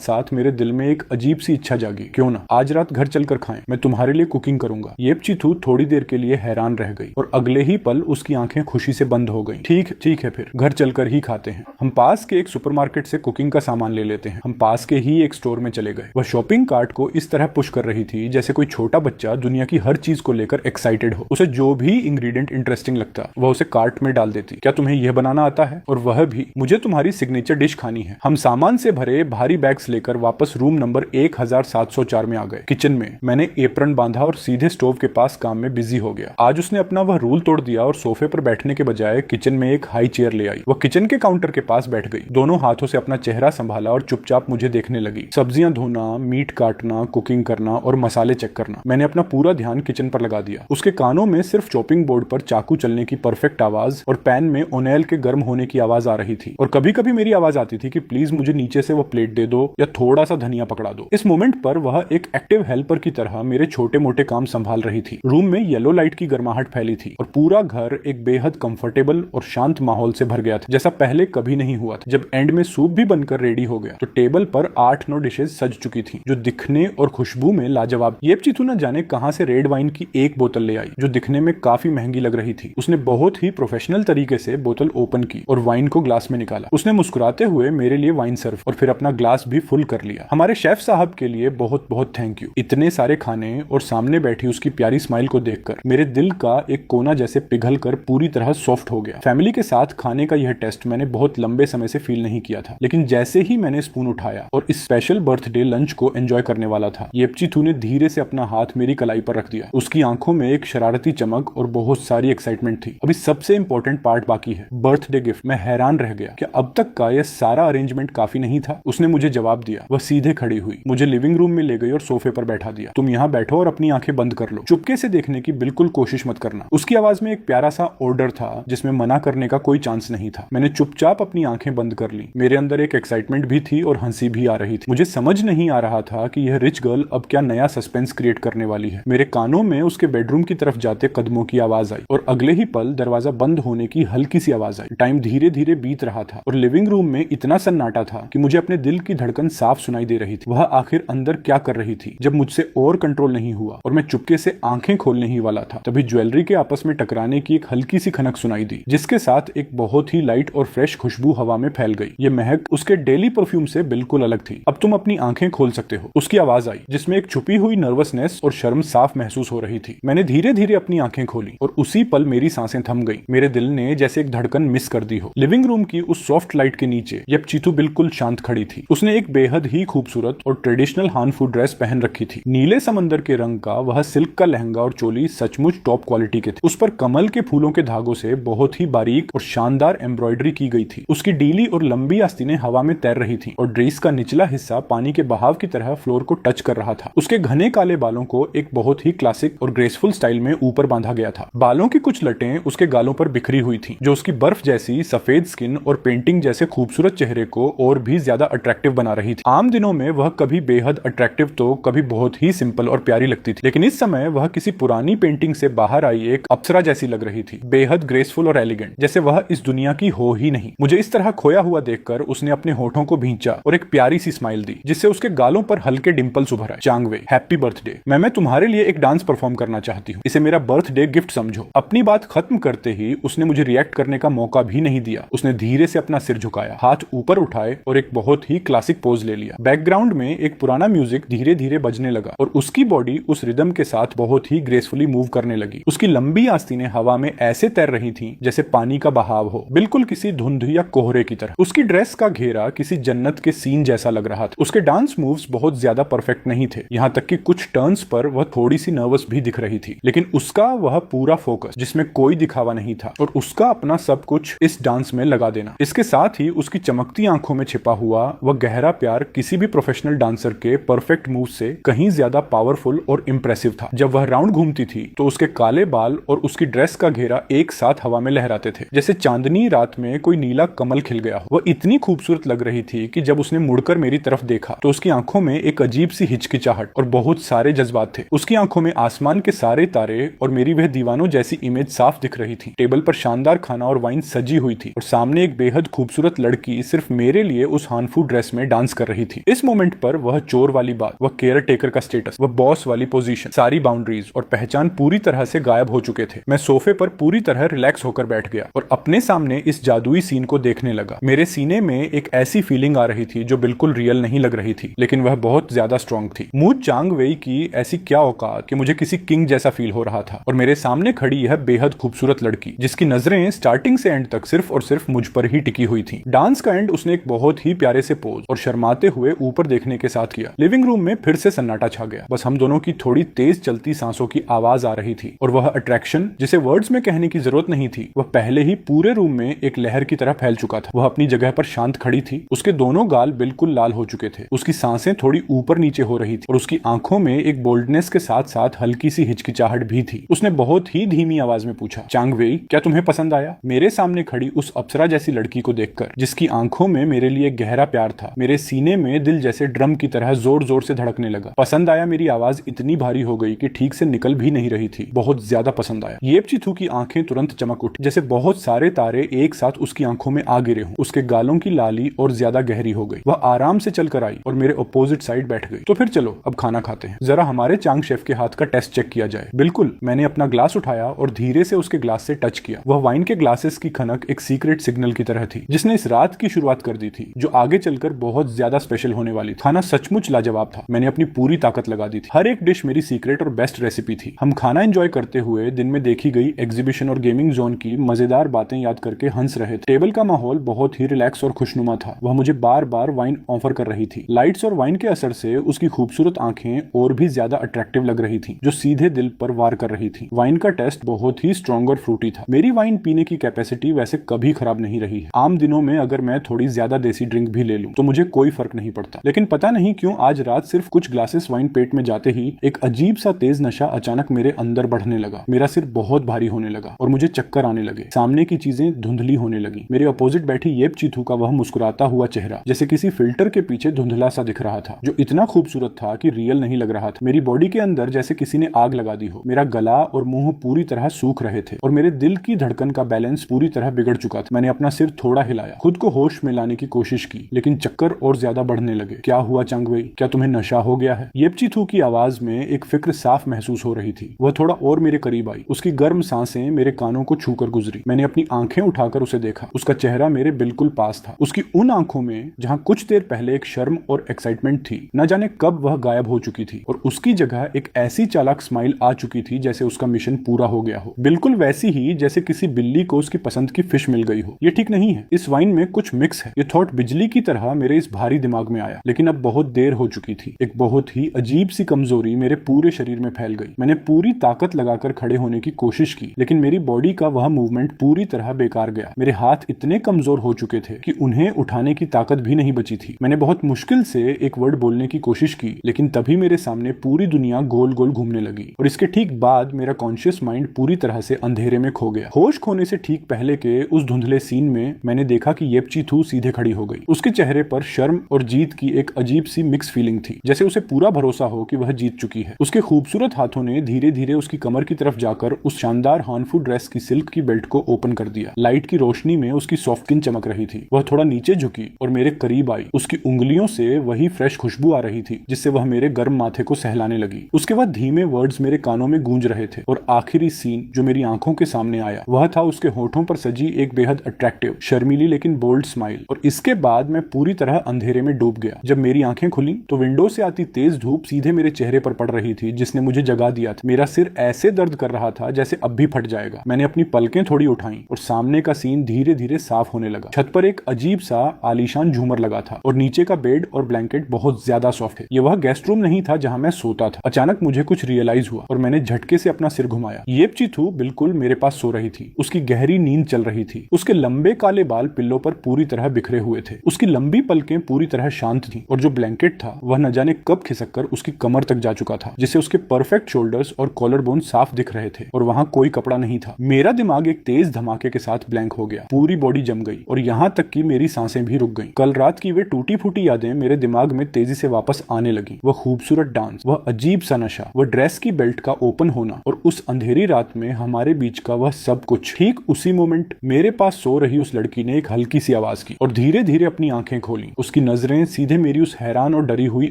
साथ मेरे दिल में एक अजीब सी इच्छा जागी, क्यों ना आज रात घर चलकर खाएं, मैं तुम्हारे लिए कुकिंग करूंगा। येपचीथू थोड़ी देर के लिए हैरान रह गई और अगले ही पल उसकी आंखें खुशी से बंद हो गईं। ठीक है, फिर घर चलकर ही खाते हैं। हम पास के एक सुपरमार्केट से कुकिंग का सामान ले लेते हैं। हम पास के ही एक स्टोर में चले गए। वह शॉपिंग कार्ट को इस तरह पुश कर रही थी जैसे कोई छोटा बच्चा दुनिया की हर चीज को लेकर एक्साइटेड हो। उसे जो भी इंग्रेडिएंट इंटरेस्टिंग लगता वह उसे कार्ट में डाल देती। क्या तुम्हें यह बनाना आता है? और वह भी, मुझे तुम्हारी सिग्नेचर डिश खानी है। हम सामान से भरे भारी बैग्स लेकर वापस रूम नंबर 1704 में आ गए। किचन में मैंने एप्रन बांधा और सीधे स्टोव के पास काम में बिजी हो गया। आज उसने अपना वह रूल तोड़ दिया और सोफे पर बैठने के बजाय किचन में एक हाई चेयर ले आई। वह किचन के काउंटर के पास बैठ गई, दोनों हाथों से अपना चेहरा संभाला और चुपचाप मुझे देखने लगी। सब्जियां धोना, मीट काटना, कुकिंग करना और मसाले चेक करना, मैंने अपना पूरा ध्यान किचन पर लगा दिया। उसके कानों में सिर्फ चॉपिंग बोर्ड पर चाकू चलने की परफेक्ट आवाज और पैन में ओनेल के गर्म होने की आवाज आ रही थी। और कभी कभी मेरी आवाज आती थी कि प्लीज मुझे नीचे से वो प्लेट दे दो या थोड़ा सा धनिया पकड़ा दो। इस मोमेंट पर वह एक एक्टिव हेल्पर की तरह मेरे छोटे मोटे काम संभाल रही थी। रूम में येलो लाइट की गर्माहट फैली थी और पूरा घर एक बेहद कंफर्टेबल और शांत माहौल से भर गया था, जैसा पहले कभी नहीं हुआ था। जब एंड में सूप भी बनकर रेडी हो गया तो टेबल पर 8-9 डिशेज सज चुकी थी जो दिखने और खुशबू में लाजवाब। येपचीथू न जाने कहां से रेड वाइन की एक बोतल ले आई जो दिखने में काफी महंगी लग रही थी। उसने बहुत ही प्रोफेशनल तरीके से बोतल ओपन की और वाइन को ग्लास में निकाला। उसने मुस्कुराते हुए मेरे लिए वाइन सर्व और फिर अपना ग्लास भी फुल कर लिया। हमारे शेफ साहब के लिए बहुत बहुत थैंक यू। इतने सारे खाने और सामने बैठी उसकी प्यारी स्माइल को देखकर मेरे दिल का एक कोना जैसे पिघल कर पूरी तरह सॉफ्ट हो गया। फैमिली के साथ खाने का यह टेस्ट मैंने बहुत लंबे समय से फील नहीं किया था, लेकिन जैसे ही मैंने स्पून उठाया और इस स्पेशल बर्थडे लंच को एंजॉय करने वाला था, येपचीथू ने धीरे से अपना हाथ मेरी कलाई पर रख दिया। उसकी आंखों में एक शरारती चमक और बहुत सारी एक्साइटमेंट थी। अभी सबसे इंपॉर्टेंट पार्ट बाकी है, बर्थडे गिफ्ट। मैं हैरान रह गया, क्या अब तक का यह सारा अरेंजमेंट काफी नहीं था? उसने मुझे जवाब दिया। वह सीधे खड़ी हुई, मुझे लिविंग रूम में ले गई और सोफे पर बैठा दिया। तुम यहाँ बैठो और अपनी आंखें बंद कर लो। चुपके से देखने की बिल्कुल कोशिश मत करना। उसकी आवाज में एक प्यारा सा ऑर्डर था जिसमें मना करने का कोई चांस नहीं था। मैंने चुपचाप अपनी आंखें बंद कर ली। मेरे अंदर एक एक्साइटमेंट भी थी और हंसी भी आ रही थी। मुझे समझ नहीं आ रहा था कि यह रिच गर्ल अब क्या नया सस्पेंस क्रिएट करने वाली है। मेरे कानों में उसके बेडरूम की तरफ जाते कदमों की आवाज आई और अगले ही पल दरवाजा बंद होने की हल्की सी आवाज आई। टाइम धीरे धीरे बीत रहा था और लिविंग रूम में इतना सन्नाटा था कि मुझे अपने दिल की धड़कन साफ सुनाई दे रही थी। वह आखिर अंदर क्या कर रही थी? जब मुझसे और कंट्रोल नहीं हुआ और मैं चुपके से आंखें खोलने ही वाला था, तभी ज्वेलरी के आपस में टकराने की एक हल्की सी खनक सुनाई दी, जिसके साथ एक बहुत ही लाइट और फ्रेश खुशबू हवा में फैल गई। ये महक उसके डेली परफ्यूम से बिल्कुल अलग थी। अब तुम अपनी आंखें खोल सकते हो, उसकी आवाज आई, जिसमें एक छुपी हुई नर्वसनेस और शर्म साफ महसूस हो रही थी। मैंने धीरे धीरे अपनी आंखें खोली और उसी पल मेरी सांसें थम गई। मेरे दिल ने जैसे एक धड़कन मिस कर दी हो। लिविंग रूम की उस सॉफ्ट लाइट के नीचे येपचीथू बिल्कुल शांत खड़ी थी। उसने एक बेहद ही खूबसूरत और ट्रेडिशनल हानफू ड्रेस पहन रखी थी। नीले समंदर के रंग का वह सिल्क का लहंगा और चोली सचमुच टॉप क्वालिटी के थे। उस पर कमल के फूलों के धागों से बहुत ही बारीक और शानदार एम्ब्रॉयडरी की गई थी। उसकी डीली और लंबी आस्तीनें हवा में तैर रही थी और ड्रेस का निचला हिस्सा पानी के बहाव की तरह फ्लोर को टच कर रहा था। उसके घने काले बालों को एक बहुत ही क्लासिक और ग्रेसफुल स्टाइल में ऊपर बांधा गया था। बालों की कुछ लटें उसके गालों पर बिखरी हुई थी, जो उसकी बर्फ जैसी सफेद स्किन और पेंटिंग जैसे खूबसूरत चेहरे को और भी ज्यादा अट्रैक्टिव बना रही थी। आम दिनों में वह कभी बेहद अट्रैक्टिव तो कभी बहुत ही सिंपल और प्यारी लगती थी, लेकिन इस समय वह किसी पुरानी पेंटिंग से बाहर आई एक अप्सरा जैसी लग रही थी, बेहद ग्रेसफुल और एलिगेंट, जैसे वह इस दुनिया की हो ही नहीं। मुझे इस तरह खोया हुआ देखकर उसने अपने होठों को भींचा और एक प्यारी सी स्माइल दी, जिससे उसके गालों पर हल्के डिंपल्स उभर आए। चांगवे, हैप्पी बर्थडे। मैं तुम्हारे लिए एक डांस परफॉर्म करना चाहती हूँ, इसे मेरा बर्थडे गिफ्ट समझो। अपनी बात खत्म करते ही उसने मुझे रिएक्ट करने का मौका भी नहीं दिया। उसने धीरे से अपना सिर झुकाया, हाथ ऊपर उठाए और एक बहुत ही क्लासिक पोज ले लिया। बैकग्राउंड में एक पुराना म्यूजिक धीरे धीरे बजने लगा और उसकी बॉडी उस रिदम के साथ बहुत ही ग्रेसफुली मूव करने लगी। उसकी लंबी आस्तीनें हवा में ऐसे तैर रही थीं जैसे पानी का बहाव हो, बिल्कुल किसी धुंध या कोहरे की तरह। उसकी ड्रेस का घेरा किसी जन्नत के सीन जैसा लग रहा था। उसके डांस मूव्स बहुत ज्यादा परफेक्ट नहीं थे, यहाँ तक कि कुछ टर्न्स पर वह थोड़ी सी नर्वस भी दिख रही थी, लेकिन उसका वह पूरा फोकस, जिसमें कोई दिखावा नहीं था और उसका अपना सब कुछ इस डांस में लगा देना। इसके साथ ही उसकी चमकती आंखों में छिपा हुआ वह गहरा प्यार किसी भी प्रोफेशनल डांसर के परफेक्ट मूव से कहीं ज्यादा पावरफुल और इंप्रेसिव था। जब वह राउंड घूमती थी तो उसके काले बाल और उसकी ड्रेस का घेरा एक साथ हवा में लहराते थे, जैसे चांदनी रात में कोई नीला कमल खिल गया हो। वह इतनी खूबसूरत लग रही थी कि जब उसने मुड़कर मेरी तरफ देखा तो उसकी आंखों में एक अजीब सी हिचकिचाहट और बहुत सारे जज्बात थे। उसकी आंखों में आसमान के सारे तारे और मेरी वह दीवानों जैसी इमेज साफ दिख रही थी। टेबल पर शानदार खाना और वाइन सजी हुई थी और सामने एक बेहद खूबसूरत लड़की सिर्फ मेरे लिए उस हानफू ड्रेस में डांस कर रही थी। इस मोमेंट पर वह चोर वाली बात, वह केयर टेकर का स्टेटस, वह बॉस वाली पोजीशन, सारी बाउंड्रीज और पहचान पूरी तरह से गायब हो चुके थे। मैं सोफे पर पूरी तरह रिलैक्स होकर बैठ गया और अपने सामने इस जादुई सीन को देखने लगा। मेरे सीने में एक ऐसी फीलिंग आ रही थी जो बिल्कुल रियल नहीं लग रही थी, लेकिन वह बहुत ज्यादा स्ट्रांग थी। मू चांग वेई की ऐसी क्या औकात कि मुझे किसी किंग जैसा फील हो रहा था। और मेरे सामने खड़ी यह बेहद खूबसूरत लड़की जिसकी नजरें स्टार्टिंग से एंड तक सिर्फ और सिर्फ मुझ पर ही टिकी हुई थी। डांस का एंड उसने एक बहुत ही प्यारे से पोज और शर्माते हुए ऊपर देखने के साथ किया। लिविंग रूम में फिर से सन्नाटा छा गया। बस हम दोनों की थोड़ी तेज चलती सांसों की आवाज आ रही थी और वह अट्रैक्शन जिसे वर्ड्स में कहने की जरूरत नहीं थी, वह पहले ही पूरे रूम में एक लहर की तरह फैल चुका था। वह अपनी जगह पर शांत खड़ी थी। उसके दोनों गाल बिल्कुल लाल हो चुके थे। उसकी सांसें थोड़ी ऊपर नीचे हो रही थी और उसकी आंखों में एक बोल्डनेस के साथ साथ हल्की सी हिचकिचाहट भी थी। उसने बहुत ही धीमी आवाज में पूछा, चांग वेई, क्या तुम्हें पसंद आया? मेरे सामने खड़ी उस अप्सरा जैसी लड़की को देखकर, जिसकी आंखों में मेरे लिए गहरा प्यार था, मेरे सीने में दिल जैसे ड्रम की तरह जोर जोर से धड़कने लगा। पसंद आया? मेरी आवाज इतनी भारी हो गई कि ठीक से निकल भी नहीं रही थी। बहुत ज्यादा पसंद आया। येपचिथू की आंखें तुरंत चमक उठी, जैसे बहुत सारे तारे एक साथ उसकी आंखों में आ गिरे हों। उसके गालों की लाली और ज्यादा गहरी हो गई। वह आराम से चलकर आई और मेरे अपोजिट साइड बैठ गई। तो फिर चलो अब खाना खाते हैं। जरा हमारे चांग शेफ के हाथ का टेस्ट चेक किया जाए। बिल्कुल। मैंने अपना ग्लास उठाया और धीरे से उसके ग्लास से टच किया। वह वाइन के ग्लासेस की खनक एक सीक्रेट सिग्नल की तरह थी जिसने इस रात की शुरुआत कर दी थी, जो आगे चलकर बहुत ज्यादा स्पेशल होने वाली थी। खाना सचमुच लाजवाब था। मैंने अपनी पूरी ताकत लगा दी थी। हर एक डिश मेरी सीक्रेट और बेस्ट रेसिपी थी। हम खाना एंजॉय करते हुए दिन में देखी गई एग्जीबिशन और गेमिंग जोन की मजेदार बातें याद करके हंस रहे थे। टेबल का माहौल बहुत ही रिलैक्स और खुशनुमा था। वह मुझे बार बार वाइन ऑफर कर रही थी। लाइट्स और वाइन के असर से उसकी खूबसूरत आंखें और भी ज्यादा अट्रैक्टिव लग रही थी, जो सीधे दिल पर वार कर रही थी। वाइन का टेस्ट बहुत ही स्ट्रॉन्ग और फ्रूटी था। मेरी वाइन पीने की कैपेसिटी वैसे कभी खराब नहीं रही है। आम दिनों में अगर मैं थोड़ी ज्यादा देसी ड्रिंक भी ले लूं तो मुझे कोई फर्क नहीं पड़ता, लेकिन पता नहीं क्यों आज रात सिर्फ कुछ ग्लासेस वाइन पेट में जाते ही एक अजीब सा तेज नशा अचानक मेरे अंदर बढ़ने लगा। मेरा सिर बहुत भारी होने लगा और मुझे चक्कर आने लगे। सामने की चीजें धुंधली होने लगी। मेरे अपोजिट बैठी येपचिथू का वह मुस्कुराता हुआ चेहरा जैसे किसी फिल्टर के पीछे धुंधला सा दिख रहा था, जो इतना खूबसूरत था कि रियल नहीं लग रहा था। मेरी बॉडी के अंदर जैसे किसी ने आग लगा दी हो। मेरा गला और मुंह पूरी तरह सूख रहे थे और मेरे दिल की धड़कन का बैलेंस पूरी तरह बिगड़ चुका था। मैंने अपना सिर थोड़ा हिलाया, खुद को होश में लाने की कोशिश की, लेकिन चक्कर और ज्यादा बढ़ने लगे। क्या हुआ चांग वेई? क्या तुम्हें नशा हो गया है? येपचिथू की आवाज में एक फिक्र साफ महसूस हो रही थी। वह थोड़ा और मेरे करीब आई। उसकी गर्म सांसें मेरे कानों को छूकर गुजरी। मैंने अपनी आंखें उठाकर उसे देखा। उसका चेहरा मेरे बिल्कुल पास था। उसकी उन आंखों में जहां कुछ देर पहले एक शर्म और एक्साइटमेंट थी, न जाने कब वह गायब हो चुकी थी और उसकी जगह एक ऐसी चालाक स्माइल आ चुकी थी जैसे उसका मिशन पूरा हो गया हो। बिल्कुल वैसी ही जैसे किसी बिल्ली को उसकी पसंद की फिश मिल गई हो। ये ठीक नहीं है। इस वाइन में कुछ मिक्स है। ये थॉट बिजली की तरह मेरे इस भारी दिमाग में आया, लेकिन अब बहुत देर हो चुकी थी। एक बहुत ही अजीब सी कमजोरी मेरे पूरे शरीर में फैल गई। मैंने पूरी ताकत लगाकर खड़े होने की कोशिश की, लेकिन मेरी बॉडी का वह मूवमेंट पूरी तरह बेकार गया। मेरे हाथ इतने कमजोर हो चुके थे कि उन्हें उठाने की ताकत भी नहीं बची थी। मैंने बहुत मुश्किल से एक वर्ड बोलने की कोशिश की, लेकिन तभी मेरे सामने पूरी दुनिया गोल गोल घूमने लगी और इसके ठीक बाद मेरा कॉन्शियस माइंड पूरी तरह से अंधेरे में खो गया। होश खोने से ठीक पहले के उस धुंधले सीन में मैंने देखा कि येपचिथू सीधे खड़ी हो गई। उसके चेहरे पर शर्म और जीत की एक अजीब सी मिक्स फीलिंग थी, जैसे उसे पूरा भरोसा हो कि वह जीत चुकी है। उसके खूबसूरत हाथों ने धीरे धीरे उसकी कमर की तरफ जाकर उस शानदार हानफू ड्रेस की सिल्क की बेल्ट को ओपन कर दिया। लाइट की रोशनी में उसकी सॉफ्ट स्किन चमक रही थी। वह थोड़ा नीचे झुकी और मेरे करीब आई। उसकी उंगलियों से वही फ्रेश खुशबू आ रही थी जिससे वह मेरे गर्म माथे को सहलाने लगी। उसके बाद धीमे वर्ड्स मेरे कानों में गूंज रहे थे और आखिरी सीन जो मेरी आंखों के सामने आया वह था उसके होठों पर सजी एक बेहद अट्रैक्टिव, शर्मीली लेकिन बोल्ड स्माइल। और इसके बाद मैं पूरी तरह अंधेरे में डूब गया। जब मेरी आंखें खुली तो विंडो से आती तेज धूप सीधे मेरे चेहरे पर पड़ रही थी, जिसने मुझे जगा दिया था। मेरा सिर ऐसे दर्द कर रहा था जैसे अब भी फट जाएगा। मैंने अपनी पलकें थोड़ी उठाई और सामने का सीन धीरे धीरे साफ होने लगा। छत पर एक अजीब सा आलीशान झूमर लगा था और नीचे का बेड और ब्लैंकेट बहुत ज्यादा सॉफ्ट है। ये वह गेस्ट रूम नहीं था जहां मैं सोता था। अचानक मुझे कुछ रियलाइज हुआ और मैंने झटके से अपना सिर घुमाया। येपचिथू बिल्कुल मेरे पास सो रही थी। उसकी गहरी नींद चल रही थी। उसके लंबे काले बाल पिल्लों पर पूरी तरह बिखरे हुए थे। उसकी लंबी पलकें पूरी तरह शांत थी और जो ब्लैंकेट था वह न जाने कब खिसक कर उसकी कमर तक जा चुका था, जिससे उसके परफेक्ट शोल्डर्स और कॉलर बोन साफ दिख रहे थे और वहां कोई कपड़ा नहीं था। मेरा दिमाग एक तेज धमाके के साथ ब्लैंक हो गया। पूरी बॉडी जम गई और यहाँ तक कि मेरी सांसें भी रुक गईं। कल रात की वे टूटी फूटी यादें मेरे दिमाग में तेजी से वापस आने लगी। वह खूबसूरत डांस, वह अजीब सा नशा, वह ड्रेस की बेल्ट का ओपन होना होना और उस अंधेरी रात में हमारे बीच का वह सब कुछ। ठीक उसी मोमेंट मेरे पास सो रही उस लड़की ने एक हल्की सी आवाज की और धीरे धीरे अपनी आंखें खोली। उसकी नजरें सीधे मेरी उस हैरान और डरी हुई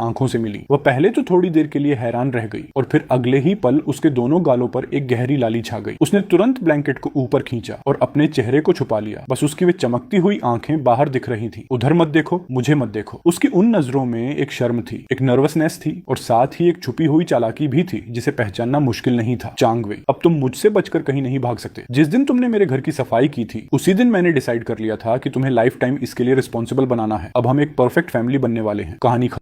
आंखों से मिली। वह पहले तो थोड़ी देर के लिए हैरान रह गई और फिर अगले ही पल उसके दोनों गालों पर एक गहरी लाली छा गई। उसने तुरंत ब्लैंकेट को ऊपर खींचा और अपने चेहरे को छुपा लिया। बस उसकी वे चमकती हुई आंखें बाहर दिख रही थी। उधर मत देखो, मुझे मत देखो। उसकी उन नजरों में एक शर्म थी, एक नर्वसनेस थी और साथ ही एक छुपी हुई चालाकी भी थी जिसे पहचानना मुश्किल नहीं था। चांग वेई, अब तुम मुझसे बचकर कहीं नहीं भाग सकते। जिस दिन तुमने मेरे घर की सफाई की थी उसी दिन मैंने डिसाइड कर लिया था कि तुम्हें लाइफ टाइम इसके लिए रिस्पॉन्सिबल बनाना है। अब हम एक परफेक्ट फैमिली बनने वाले हैं। कहानी खत्म।